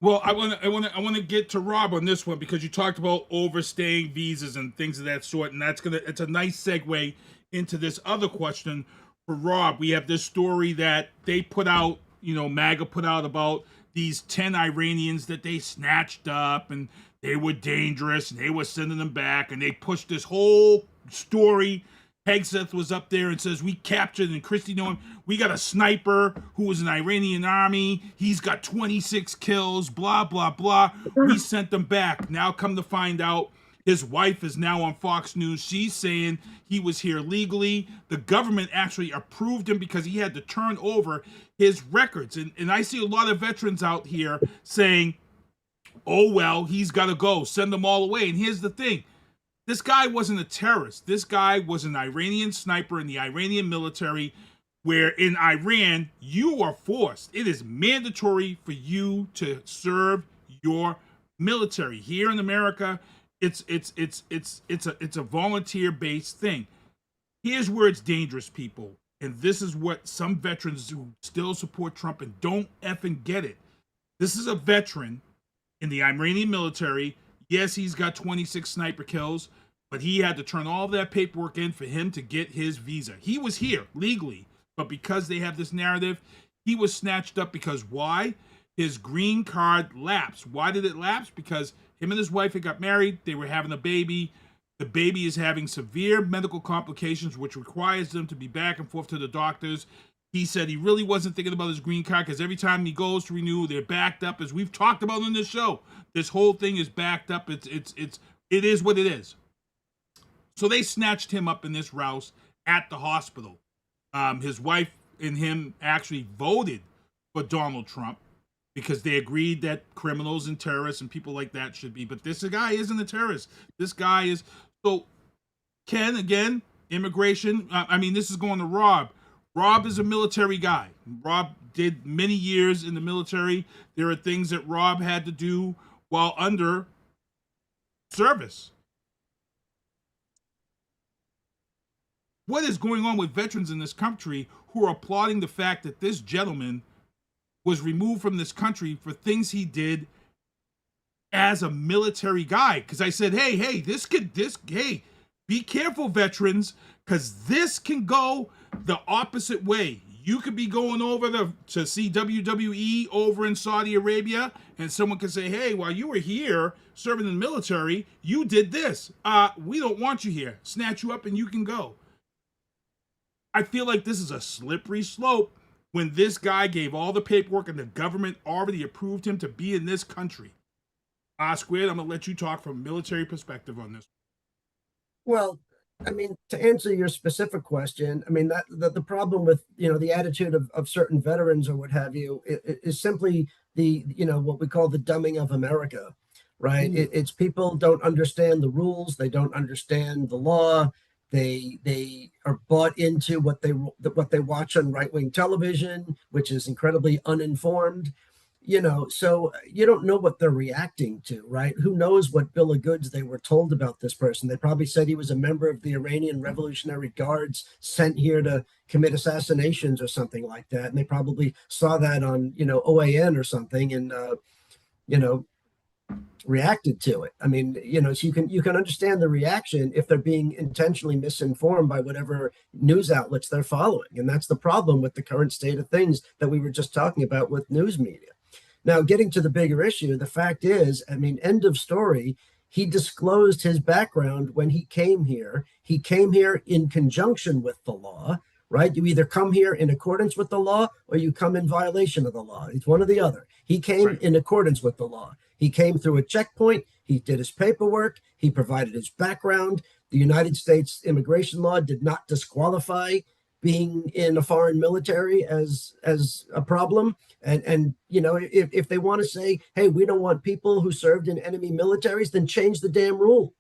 Well, I want to get to Rob on this one because you talked about overstaying visas and things of that sort, and it's a nice segue into this other question for Rob. We have this story that they put out, MAGA put out about these 10 Iranians that they snatched up and they were dangerous and they were sending them back, and they pushed this whole story. Hegseth was up there and says, we captured, and Christie knew him, we got a sniper who was in the Iranian army. He's got 26 kills, blah, blah, blah. We sent them back. Now come to find out, his wife is now on Fox News. She's saying he was here legally. The government actually approved him because he had to turn over his records. And I see a lot of veterans out here saying, oh, well, he's got to go. Send them all away. And here's the thing. This guy wasn't a terrorist. This guy was an Iranian sniper in the Iranian military, where in Iran, you are forced. It is mandatory for you to serve your military. Here in America, it's a volunteer-based thing. Here's where it's dangerous, people. And this is what some veterans who still support Trump and don't effing get it. This is a veteran in the Iranian military. Yes, he's got 26 sniper kills, but he had to turn all that paperwork in for him to get his visa. He was here legally, but because they have this narrative, he was snatched up because why? His green card lapsed. Why did it lapse? Because him and his wife had got married. They were having a baby. The baby is having severe medical complications, which requires them to be back and forth to the doctors. He said he really wasn't thinking about his green card because every time he goes to renew, they're backed up. As we've talked about on this show, this whole thing is backed up. It is what it is. So they snatched him up in this rouse at the hospital. His wife and him actually voted for Donald Trump because they agreed that criminals and terrorists and people like that should be. But this guy isn't a terrorist. This guy is. So, Ken, again, immigration. This is going to Rob. Rob is a military guy. Rob did many years in the military. There are things that Rob had to do while under service. What is going on with veterans in this country who are applauding the fact that this gentleman was removed from this country for things he did as a military guy? Because I said, hey, be careful, veterans, because this can go the opposite way. You could be going over to see WWE over in Saudi Arabia, and someone could say, hey, while you were here serving in the military, you did this. We don't want you here. Snatch you up and you can go. I feel like this is a slippery slope when this guy gave all the paperwork and the government already approved him to be in this country. Squid, I'm going to let you talk from a military perspective on this. Well, to answer your specific question, that the problem with, the attitude of certain veterans or what have you is simply the, what we call the dumbing of America, right? It's people don't understand the rules. They don't understand the law. They are bought into what they watch on right-wing television, which is incredibly uninformed. So you don't know what they're reacting to, right? Who knows what bill of goods they were told about this person? They probably said he was a member of the Iranian Revolutionary Guards sent here to commit assassinations or something like that. And they probably saw that on, OAN or something and, reacted to it. I mean, so you can understand the reaction if they're being intentionally misinformed by whatever news outlets they're following. And that's the problem with the current state of things that we were just talking about with news media. Now, getting to the bigger issue, the fact is, end of story, he disclosed his background when he came here. He came here in conjunction with the law, right? You either come here in accordance with the law or you come in violation of the law. It's one or the other. He came in accordance with the law. He came through a checkpoint. He did his paperwork. He provided his background. The United States immigration law did not disqualify being in a foreign military as a problem. And if they want to say, hey, we don't want people who served in enemy militaries, then change the damn rule.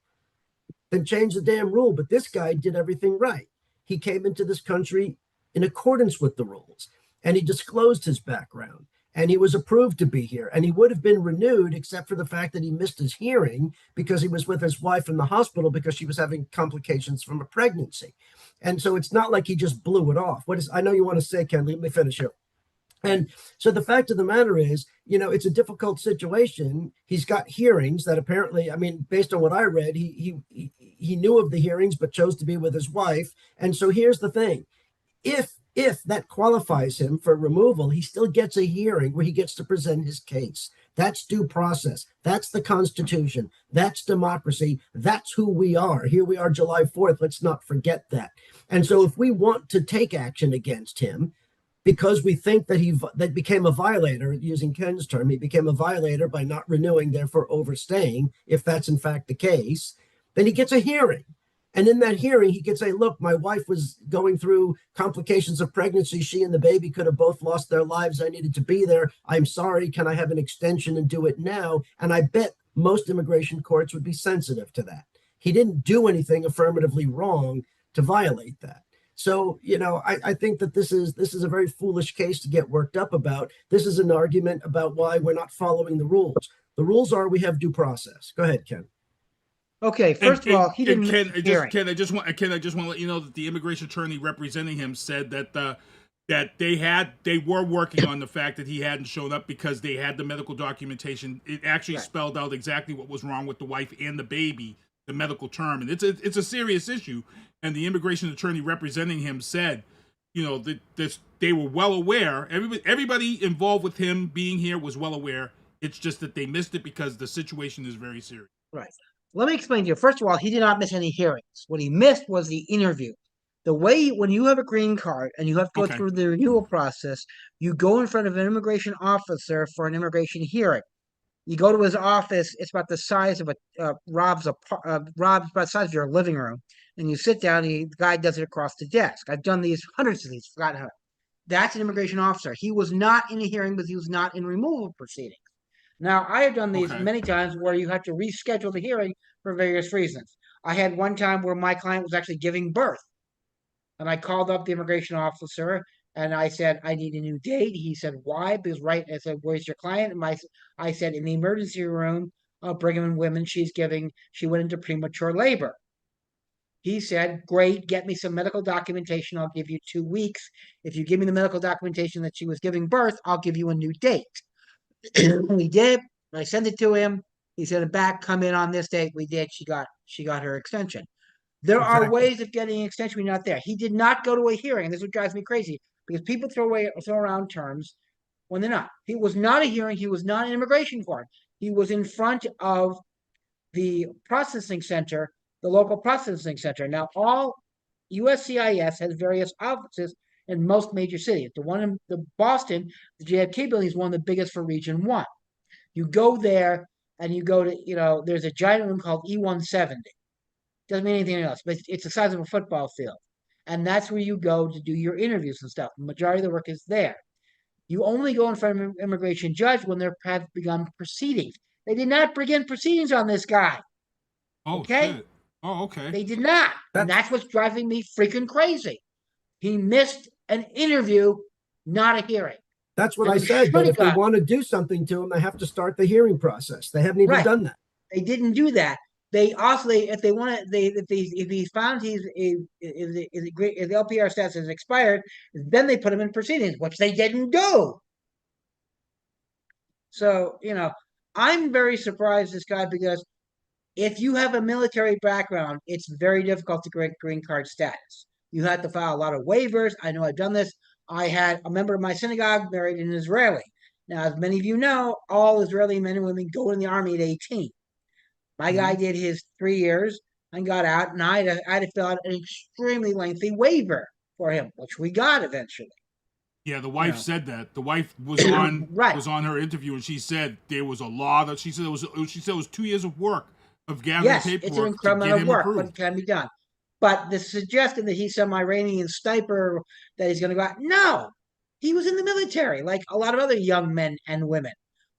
But this guy did everything right. He came into this country in accordance with the rules, and he disclosed his background, and he was approved to be here, and he would have been renewed except for the fact that he missed his hearing because he was with his wife in the hospital because she was having complications from a pregnancy. And so it's not like he just blew it off. I know you want to say, Ken, let me finish here. And so the fact of the matter is, it's a difficult situation. He's got hearings that apparently, based on what I read, he knew of the hearings but chose to be with his wife. And so here's the thing. If that qualifies him for removal, he still gets a hearing where he gets to present his case. That's due process. That's the Constitution. That's democracy. That's who we are. Here we are July 4th. Let's not forget that. And so if we want to take action against him, because we think that became a violator, using Ken's term, he became a violator by not renewing, therefore overstaying, if that's in fact the case, then he gets a hearing. And in that hearing, he could say, look, my wife was going through complications of pregnancy. She and the baby could have both lost their lives. I needed to be there. I'm sorry. Can I have an extension and do it now? And I bet most immigration courts would be sensitive to that. He didn't do anything affirmatively wrong to violate that. So, I think that this is a very foolish case to get worked up about. This is an argument about why we're not following the rules. The rules are we have due process. Go ahead, Ken. Okay, first of all, he didn't. Ken, I just want to let you know that the immigration attorney representing him said that they were working on the fact that he hadn't shown up because they had the medical documentation. It actually spelled out exactly what was wrong with the wife and the baby, the medical term, and it's a serious issue. And the immigration attorney representing him said, that they were well aware. Everybody involved with him being here was well aware. It's just that they missed it because the situation is very serious. Right. Let me explain to you. First of all, he did not miss any hearings. What he missed was the interview. The way, when you have a green card and you have to go through the renewal process, you go in front of an immigration officer for an immigration hearing. You go to his office. It's about the size of Rob's about the size of your living room, and you sit down. And the guy does it across the desk. I've done these hundreds of these. Forgotten how. That's an immigration officer. He was not in a hearing, but he was not in removal proceedings. Now, I have done these many times where you have to reschedule the hearing for various reasons. I had one time where my client was actually giving birth, and I called up the immigration officer, and I said, I need a new date. He said, why? Because I said, where's your client? And I said, in the emergency room of Brigham and Women, she went into premature labor. He said, great, get me some medical documentation. I'll give you 2 weeks. If you give me the medical documentation that she was giving birth, I'll give you a new date. We did. I sent it to him. He sent it back. Come in on this date. We did. She got her extension. There are ways of getting an extension when you're not there. He did not go to a hearing. And this is what drives me crazy because people throw around terms when they're not. He was not a hearing. He was not an immigration court. He was in front of the processing center, the local processing center. Now, all USCIS has various offices in most major cities. The one in Boston, the JFK building, is one of the biggest for Region 1. You go there and you go to, there's a giant room called E170. Doesn't mean anything else, but it's the size of a football field. And that's where you go to do your interviews and stuff. The majority of the work is there. You only go in front of an immigration judge when there have begun proceedings. They did not begin proceedings on this guy. Oh, okay? shit. Oh, okay. They did not. And that's what's driving me freaking crazy. He missed an interview, not a hearing. That's what And I he said, should that have if they got- want to do something to him, they have to start the hearing process. They haven't even Right. done that. They didn't do that. They also, if they want to, if he found if the LPR status is expired, then they put him in proceedings, which they didn't do. So, I'm very surprised this guy, because if you have a military background, it's very difficult to get green card status. You have to file a lot of waivers. I know I've done this. I had a member of my synagogue married an Israeli. Now, as many of you know, all Israeli men and women go in the army at 18. My guy did his 3 years and got out, and I had to fill out an extremely lengthy waiver for him, which we got eventually. Yeah, the wife said that. The wife was on was on her interview, and she said there was a lot of. She said it was 2 years of work of gathering paperwork. It's an incredible amount of work, but it can be done. But the suggestion that he's some Iranian sniper that he's going to go out, no, he was in the military, like a lot of other young men and women.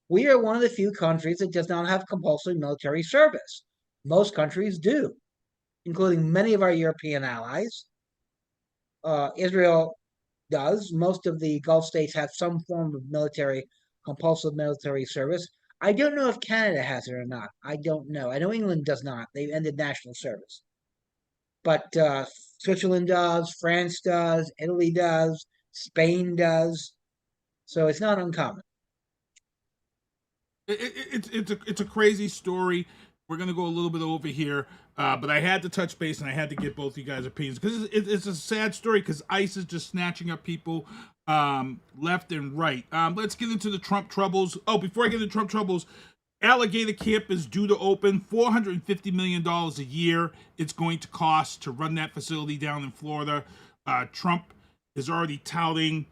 We are one of the few countries that does not have compulsory military service. Most countries do, including many of our European allies. Israel does. Most of the Gulf states have some form of compulsive military service. I don't know if Canada has it or not. I don't know. I know England does not. They've ended national service. But Switzerland does, France does, Italy does, Spain does. So it's not uncommon. It's a crazy story. We're gonna go a little bit over here, but I had to touch base and I had to get both you guys' opinions, because it's a sad story, because ICE is just snatching up people left and right. Let's get into the Trump troubles. Oh, before I get into Trump troubles, Alligator Camp is due to open. $450 million a year it's going to cost to run that facility down in Florida. Trump is already touting,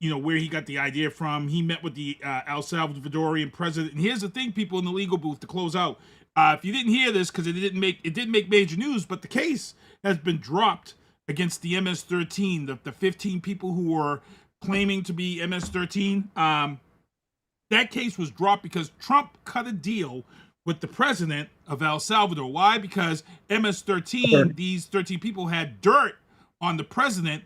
where he got the idea from. He met with the El Salvadorian president. And here's the thing, people in the legal booth, to close out. If you didn't hear this, because it didn't make major news, but the case has been dropped against the MS-13, the 15 people who were claiming to be MS-13. That case was dropped because Trump cut a deal with the president of El Salvador. Why? Because MS-13, these 13 people had dirt on the president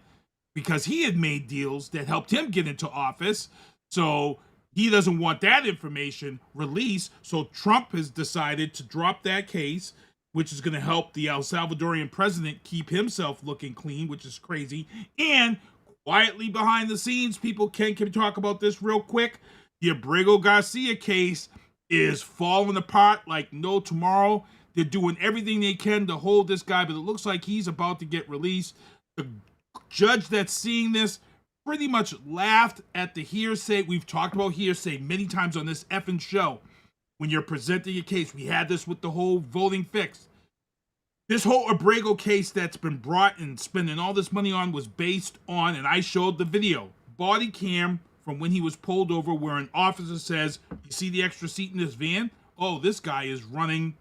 because he had made deals that helped him get into office. So he doesn't want that information released. So Trump has decided to drop that case, which is going to help the El Salvadorian president keep himself looking clean, which is crazy. And quietly behind the scenes, people can we talk about this real quick? The Abrego Garcia case is falling apart like no tomorrow. They're doing everything they can to hold this guy, but it looks like he's about to get released. The judge that's seeing this pretty much laughed at the hearsay. We've talked about hearsay many times on this effing show. When you're presenting a case, we had this with the whole voting fix. This whole Abrego case that's been brought and spending all this money on was based on, and I showed the video, body cam from when he was pulled over, where an officer says, you see the extra seat in this van? Oh, this guy is running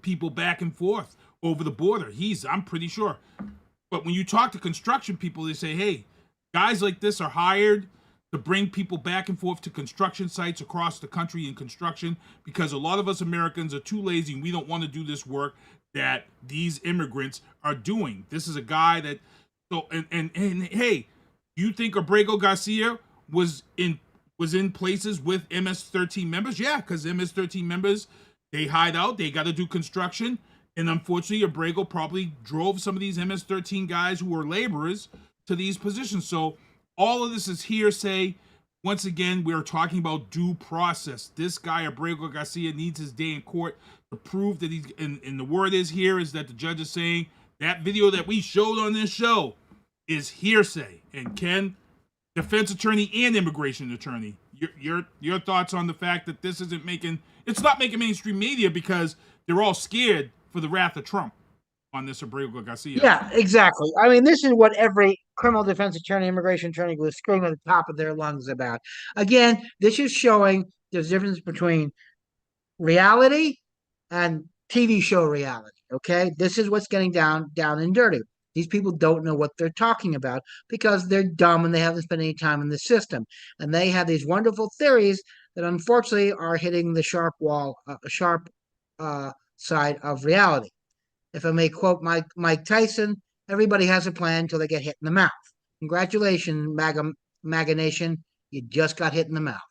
people back and forth over the border. I'm pretty sure. But when you talk to construction people, they say, hey, guys like this are hired to bring people back and forth to construction sites across the country in construction, because a lot of us Americans are too lazy and we don't want to do this work that these immigrants are doing. This is a guy that, and hey, you think Abrego Garcia was in places with MS-13 members? Yeah, because MS-13 members, they hide out, they got to do construction, and unfortunately, Abrego probably drove some of these MS-13 guys who were laborers to these positions. So all of this is hearsay. Once again, we're talking about due process. This guy, Abrego Garcia, needs his day in court to prove that he's, and the word is that the judge is saying that video that we showed on this show is hearsay. And Ken, defense attorney and immigration attorney, your thoughts on the fact that this isn't it's not making mainstream media because they're all scared for the wrath of Trump on this Abrego Garcia. Yeah, exactly. I mean, this is what every criminal defense attorney, immigration attorney was screaming at the top of their lungs about. Again, this is showing there's a difference between reality and TV show reality. Okay, this is what's getting down and dirty. These people don't know what they're talking about because they're dumb and they haven't spent any time in the system. And they have these wonderful theories that unfortunately are hitting the sharp side of reality. If I may quote Mike Tyson, everybody has a plan until they get hit in the mouth. Congratulations, MAGA Nation. You just got hit in the mouth.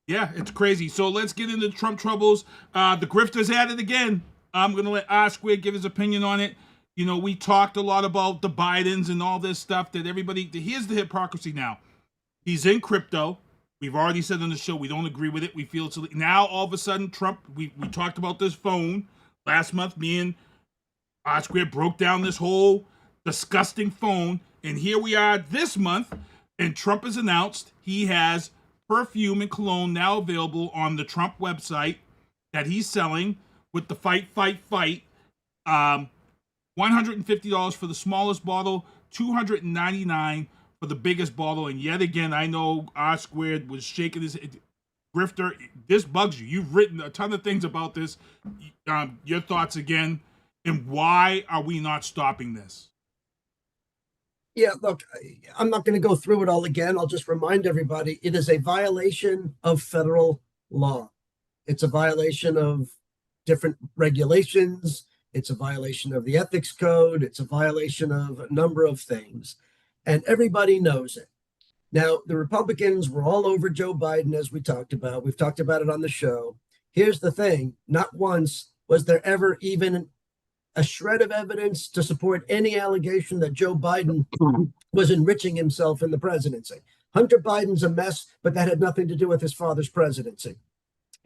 Yeah, it's crazy. So let's get into Trump troubles. The grifters at it again. I'm going to let R-Squared give his opinion on it. You know, we talked a lot about the Bidens and all this stuff that everybody... Here's the hypocrisy now. He's in crypto. We've already said on the show we don't agree with it. We feel it's... Now, all of a sudden, Trump... We talked about this phone. Last month, me and R-Squared broke down this whole disgusting phone. And here we are this month, and Trump has announced he has Perfume and Cologne now available on the Trump website that he's selling with the fight. $150 for the smallest bottle, $299 for the biggest bottle. And yet again, I know R-Squared was shaking his head. Grifter, this bugs you. You've written a ton of things about this. Your thoughts again, and why are we not stopping this? Yeah, look, I'm not going to go through it all again. I'll just remind everybody, it is a violation of federal law. It's a violation of different regulations. It's a violation of the ethics code. It's a violation of a number of things. And everybody knows it. Now, the Republicans were all over Joe Biden, as we talked about. We've talked about it on the show. Here's the thing. Not once was there ever even a shred of evidence to support any allegation that Joe Biden was enriching himself in the presidency. Hunter Biden's a mess, but that had nothing to do with his father's presidency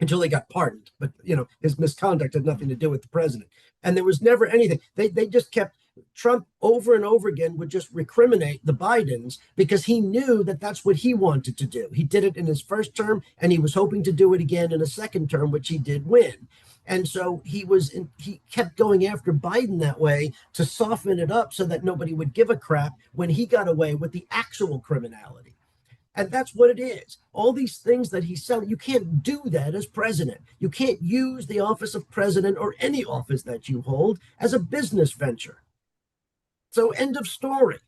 until he got pardoned. But, you know, his misconduct had nothing to do with the president. And there was never anything. They just kept... Trump over and over again would just recriminate the Bidens because he knew that that's what he wanted to do. He did it in his first term, and he was hoping to do it again in a second term, which he did win. And so he kept going after Biden that way to soften it up so that nobody would give a crap when he got away with the actual criminality. And that's what it is. All these things that he's selling, you can't do that as president. You can't use the office of president or any office that you hold as a business venture. So end of story.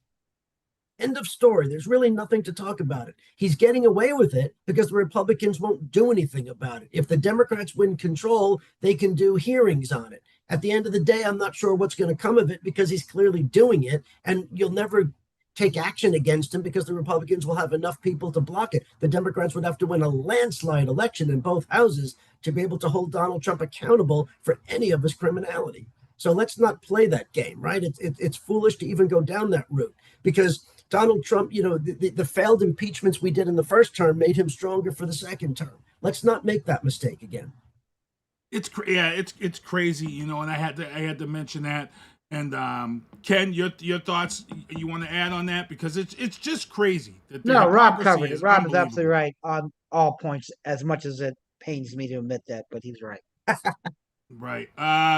End of story. There's really nothing to talk about it. He's getting away with it because the Republicans won't do anything about it. If the Democrats win control, they can do hearings on it. At the end of the day, I'm not sure what's going to come of it because he's clearly doing it, and you'll never take action against him because the Republicans will have enough people to block it. The Democrats would have to win a landslide election in both houses to be able to hold Donald Trump accountable for any of his criminality. So let's not play that game, right? It's foolish to even go down that route because Donald Trump, you know, the failed impeachments we did in the first term made him stronger for the second term. Let's not make that mistake again. It's crazy, you know, and I had to mention that. And Ken, your thoughts? You want to add on that because it's just crazy. No, Rob covered it. Rob is absolutely right on all points. As much as it pains me to admit that, but he's right. Right.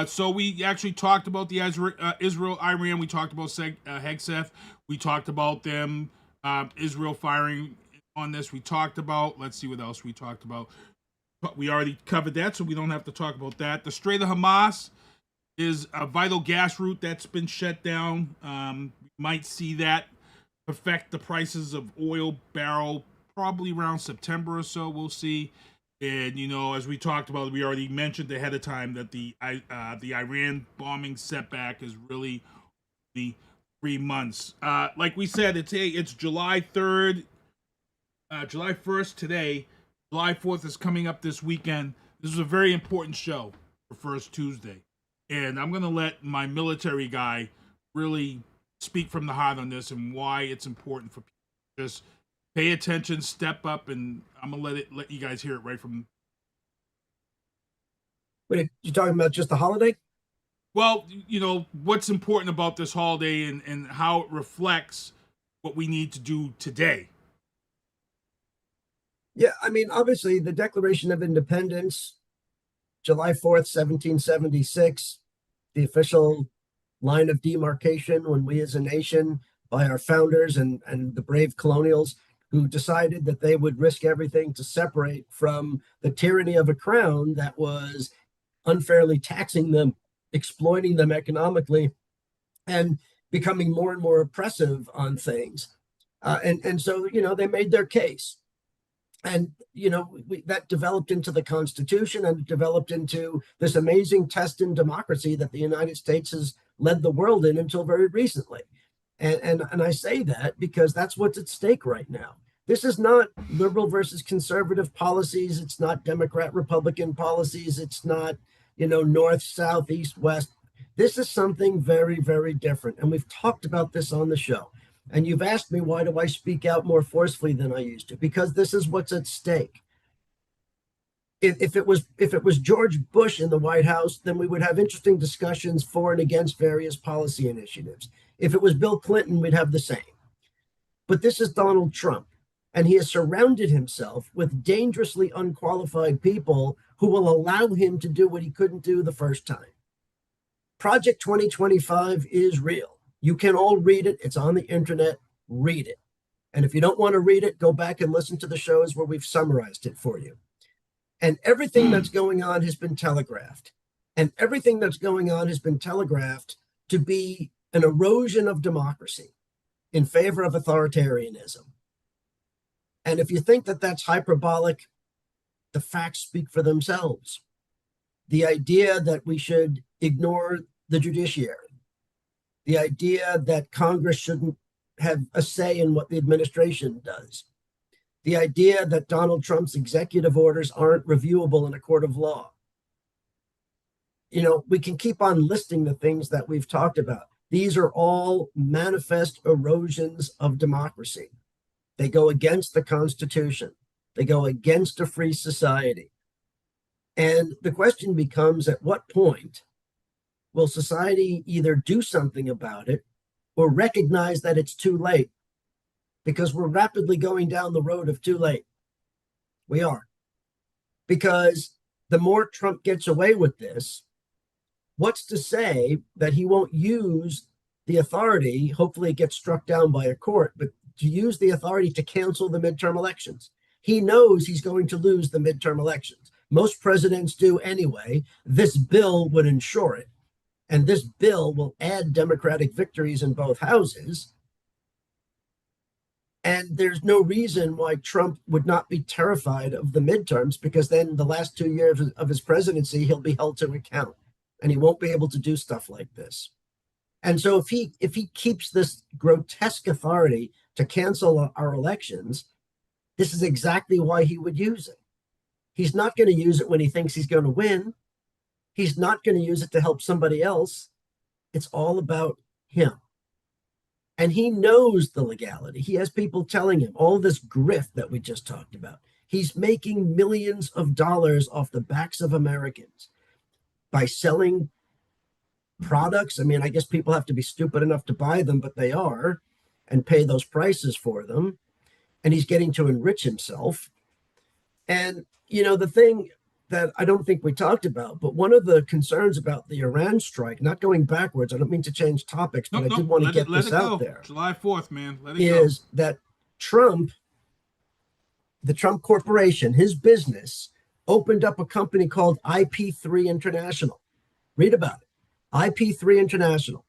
So we actually talked about the Israel-Iran. We talked about Hegseth. We talked about them, Israel firing on this. We talked about, let's see what else we talked about. But we already covered that, so we don't have to talk about that. The Strait of Hormuz is a vital gas route that's been shut down. We might see that affect the prices of oil barrel probably around September or so. We'll see. And, you know, as we talked about, we already mentioned ahead of time that the Iran bombing setback is really the 3 months. Like we said, it's July 3rd, July 1st today. July 4th is coming up this weekend. This is a very important show for First Tuesday. And I'm going to let my military guy really speak from the heart on this and why it's important for people to just pay attention, step up, and I'm gonna let you guys hear it right from. Wait, you talking about just the holiday? Well, you know what's important about this holiday and how it reflects what we need to do today. Yeah, I mean, obviously, the Declaration of Independence, July 4th, 1776, the official line of demarcation when we as a nation, by our founders and the brave colonials, who decided that they would risk everything to separate from the tyranny of a crown that was unfairly taxing them, exploiting them economically, and becoming more and more oppressive on things. And so, you know, they made their case. And, that developed into the Constitution and developed into this amazing test in democracy that the United States has led the world in until very recently. And I say that because that's what's at stake right now. This is not liberal versus conservative policies. It's not Democrat, Republican policies. It's not, north, south, east, west. This is something very, very different. And we've talked about this on the show. And you've asked me, why do I speak out more forcefully than I used to? Because this is what's at stake. If it was George Bush in the White House, then we would have interesting discussions for and against various policy initiatives. If it was Bill Clinton, we'd have the same. But this is Donald Trump, and he has surrounded himself with dangerously unqualified people who will allow him to do what he couldn't do the first time. Project 2025 is real. You can all read it. It's on the internet. Read it. And if you don't want to read it, go back and listen to the shows where we've summarized it for you. And everything that's going on has been telegraphed. And everything that's going on has been telegraphed to be an erosion of democracy in favor of authoritarianism. And if you think that that's hyperbolic, the facts speak for themselves. The idea that we should ignore the judiciary, the idea that Congress shouldn't have a say in what the administration does, the idea that Donald Trump's executive orders aren't reviewable in a court of law. We can keep on listing the things that we've talked about. These are all manifest erosions of democracy. They go against the Constitution. They go against a free society. And the question becomes, at what point will society either do something about it or recognize that it's too late? Because we're rapidly going down the road of too late. We are. Because the more Trump gets away with this, what's to say that he won't use the authority, hopefully it gets struck down by a court, but to use the authority to cancel the midterm elections? He knows he's going to lose the midterm elections. Most presidents do anyway. This bill would ensure it. And this bill will add Democratic victories in both houses. And there's no reason why Trump would not be terrified of the midterms, because then the last 2 years of his presidency, he'll be held to account and he won't be able to do stuff like this. And so if he keeps this grotesque authority to cancel our elections, this is exactly why he would use it. He's not going to use it when he thinks he's going to win. He's not going to use it to help somebody else. It's all about him. And he knows the legality. He has people telling him all this grift that we just talked about. He's making millions of dollars off the backs of Americans by selling products. I mean, I guess people have to be stupid enough to buy them, but they are, and pay those prices for them. And he's getting to enrich himself. And, the thing that I don't think we talked about, but one of the concerns about the Iran strike, not going backwards, I don't mean to change topics, but I did want to get this out there. July 4th, man. Let it is go. That Trump, the Trump Corporation, his business, opened up a company called IP3 International. Read about it. IP3 International.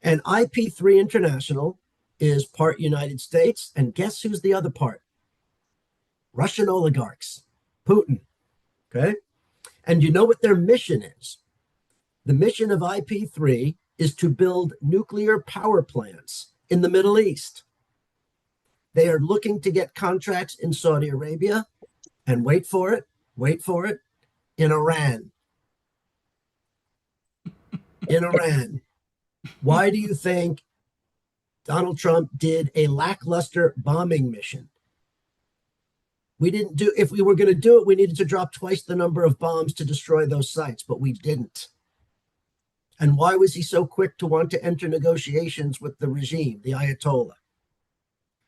And IP3 International is part United States, and guess who's the other part? Russian oligarchs, Putin. Okay? And you know what their mission is? The mission of IP3 is to build nuclear power plants in the Middle East. They are looking to get contracts in Saudi Arabia, and wait for it, in Iran. In Iran. Why do you think Donald Trump did a lackluster bombing mission? If we were going to do it, we needed to drop twice the number of bombs to destroy those sites, but we didn't. And why was he so quick to want to enter negotiations with the regime, the Ayatollah?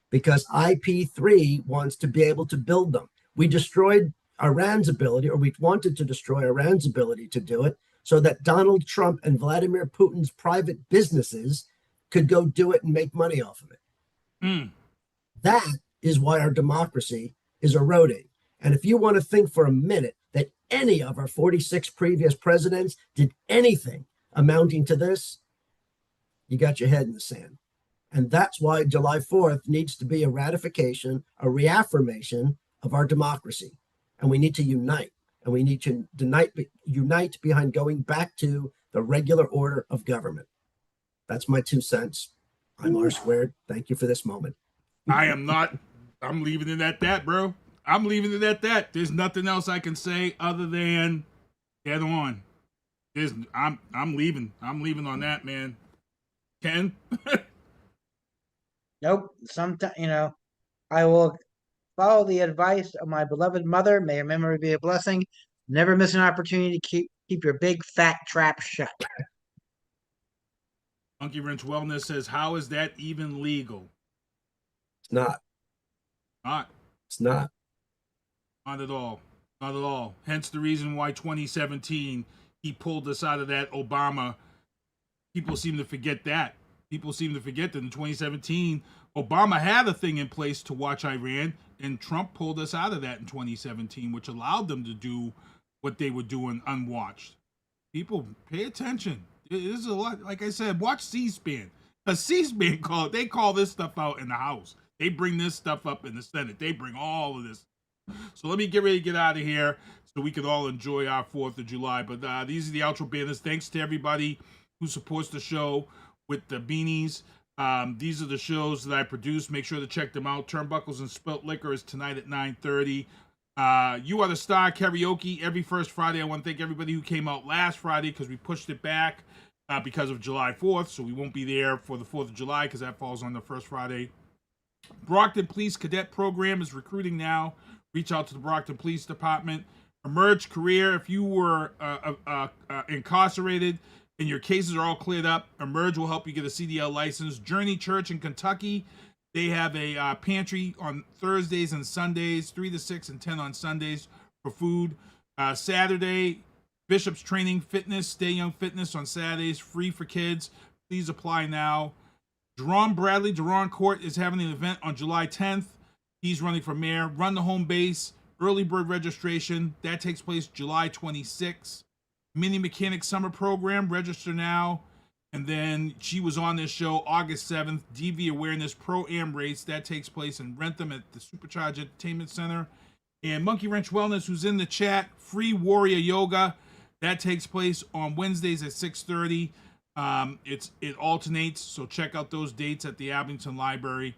Because IP3 wants to be able to build them. We destroyed Iran's ability, or we wanted to destroy Iran's ability to do it, so that Donald Trump and Vladimir Putin's private businesses could go do it and make money off of it. That is why our democracy is eroding. And if you want to think for a minute that any of our 46 previous presidents did anything amounting to this, you got your head in the sand. And that's why July 4th needs to be a ratification, a reaffirmation of our democracy. And we need to unite. And we need to unite behind going back to the regular order of government. That's my 2 cents. I'm R Squared. Thank you for this moment. I'm leaving it at that, bro. I'm leaving it at that. There's nothing else I can say other than get on. I'm leaving. I'm leaving on that, man. Ken? Nope. Sometimes, I will follow the advice of my beloved mother. May her memory be a blessing. Never miss an opportunity to keep your big fat trap shut. Monkey Wrench Wellness says, how is that even legal? It's not. Not. It's not. Not at all. Not at all. Hence the reason why 2017, he pulled us out of that Obama. People seem to forget that. People seem to forget that in 2017, Obama had a thing in place to watch Iran, and Trump pulled us out of that in 2017, which allowed them to do what they were doing unwatched. People, pay attention. It is a lot. Like I said, watch C-SPAN. Because C-SPAN they call this stuff out in the House. They bring this stuff up in the Senate. They bring all of this. So let me get ready to get out of here so we can all enjoy our 4th of July. But these are the outro banners. Thanks to everybody who supports the show with the beanies. These are the shows that I produce. Make sure to check them out. Turnbuckles and Spilt Liquor is tonight at 9:30. You Are the Star karaoke every first Friday. I want to thank everybody who came out last Friday because we pushed it back because of July 4th. So we won't be there for the 4th of July because that falls on the first Friday. Brockton Police Cadet Program is recruiting now. Reach out to the Brockton Police Department. Emerge Career. If you were incarcerated and your cases are all cleared up, Emerge will help you get a CDL license. Journey Church in Kentucky. They have a pantry on Thursdays and Sundays, 3 to 6 and 10 on Sundays for food. Saturday, Bishop's Training Fitness, Stay Young Fitness on Saturdays, free for kids. Please apply now. Jerron Bradley, Jerron Court is having an event on July 10th. He's running for mayor. Run the Home Base, early bird registration. That takes place July 26th. Mini Mechanic Summer Program, register now. And then she was on this show August 7th, DV Awareness Pro-Am Race. That takes place in Rentham at the Supercharge Entertainment Center. And Monkey Wrench Wellness, who's in the chat, free Warrior Yoga. That takes place on Wednesdays at 6:30. It alternates, so check out those dates at the Abington Library.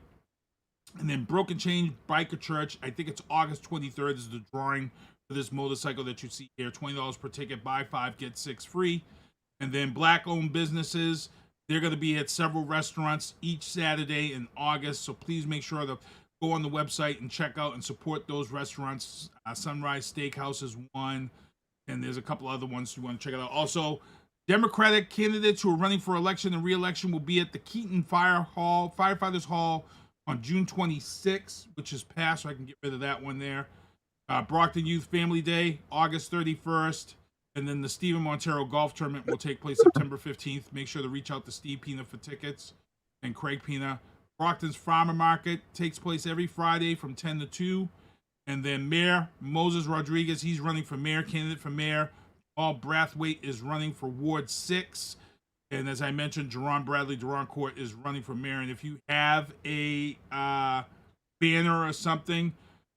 And then Broken Chain Biker Church, I think it's August 23rd is the drawing for this motorcycle that you see here. $20 per ticket, buy 5, get 6 free. And then Black-owned businesses, they're going to be at several restaurants each Saturday in August. So please make sure to go on the website and check out and support those restaurants. Sunrise Steakhouse is one, and there's a couple other ones you want to check out. Also, Democratic candidates who are running for election and re-election will be at the Keaton Firefighters Hall on June 26th, which is past, so I can get rid of that one there. Brockton Youth Family Day, August 31st. And then the Stephen Montero Golf Tournament will take place September 15th. Make sure to reach out to Steve Pina for tickets and Craig Pina. Brockton's Farmer Market takes place every Friday from 10 to 2. And then Mayor Moses Rodriguez, he's running for mayor, candidate for mayor. Paul Brathwaite is running for Ward 6. And as I mentioned, Jerron Bradley, Jerron Court is running for mayor. And if you have a banner or something,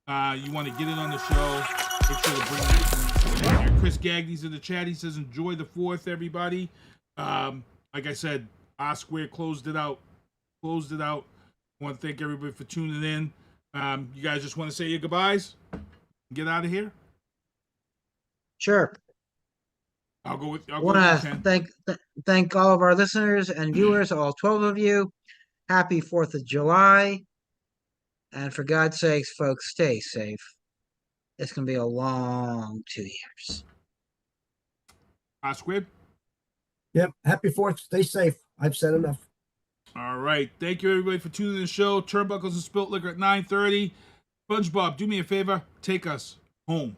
you want to get it on the show, make sure to bring that to me. Chris Gagne's in the chat. He says, enjoy the 4th, everybody. Like I said, R Square closed it out. I want to thank everybody for tuning in. You guys just want to say your goodbyes? Get out of here? Sure. I'll go with I want to thank all of our listeners and viewers, all 12 of you. Happy 4th of July. And for God's sakes, folks, stay safe. It's going to be a long 2 years. Squid? Yep. Happy 4th. Stay safe. I've said enough. All right. Thank you, everybody, for tuning in the show. Turnbuckles and Spilt Liquor at 9:30. SpongeBob, do me a favor. Take us home.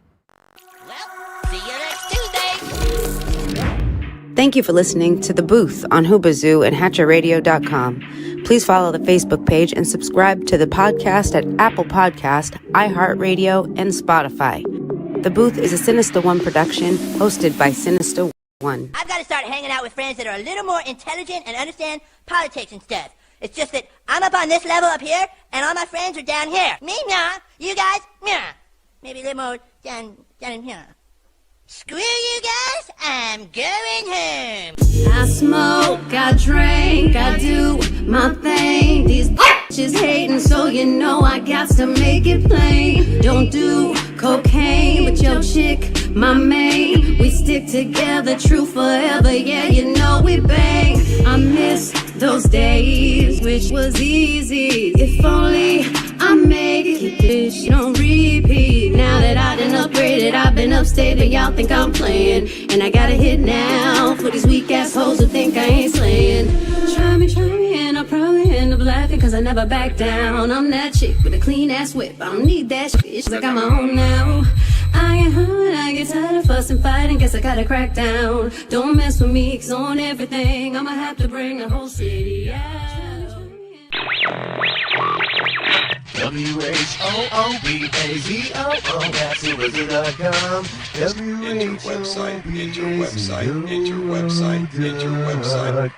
See you next Tuesday. Thank you for listening to The Booth on Hoobazoo and HatcherRadio.com. Please follow the Facebook page and subscribe to the podcast at Apple Podcast, iHeartRadio, and Spotify. The Booth is a Sinister One production hosted by Sinister One. I've got to start hanging out with friends that are a little more intelligent and understand politics and stuff. It's just that I'm up on this level up here, and all my friends are down here. Me, nah. You guys, nah. Maybe a little more down in here. Screw you guys, I'm going home. I smoke, I drink, I do my thing. These bitches hating, so you know I got to make it plain. Don't do cocaine with your chick, my main. We stick together, true forever, yeah, you know we bang. I miss those days, which was easy. If only I make it, bitch, don't repeat. Now that I done upgraded, I've been upstate, but y'all think I'm playing. And I got a hit now for these weak assholes who think I ain't slaying. Try me, and I'll probably end up laughing, cause I never back down. I'm that chick with a clean ass whip, I don't need that shit, I got my own now. I get hurt, I get tired of fussing, fighting, guess I gotta crack down. Don't mess with me, cause on everything, I'ma have to bring the whole city out. WHOOBAZOO, that's whobazoo.com. Enter website, enter website, enter website, enter website.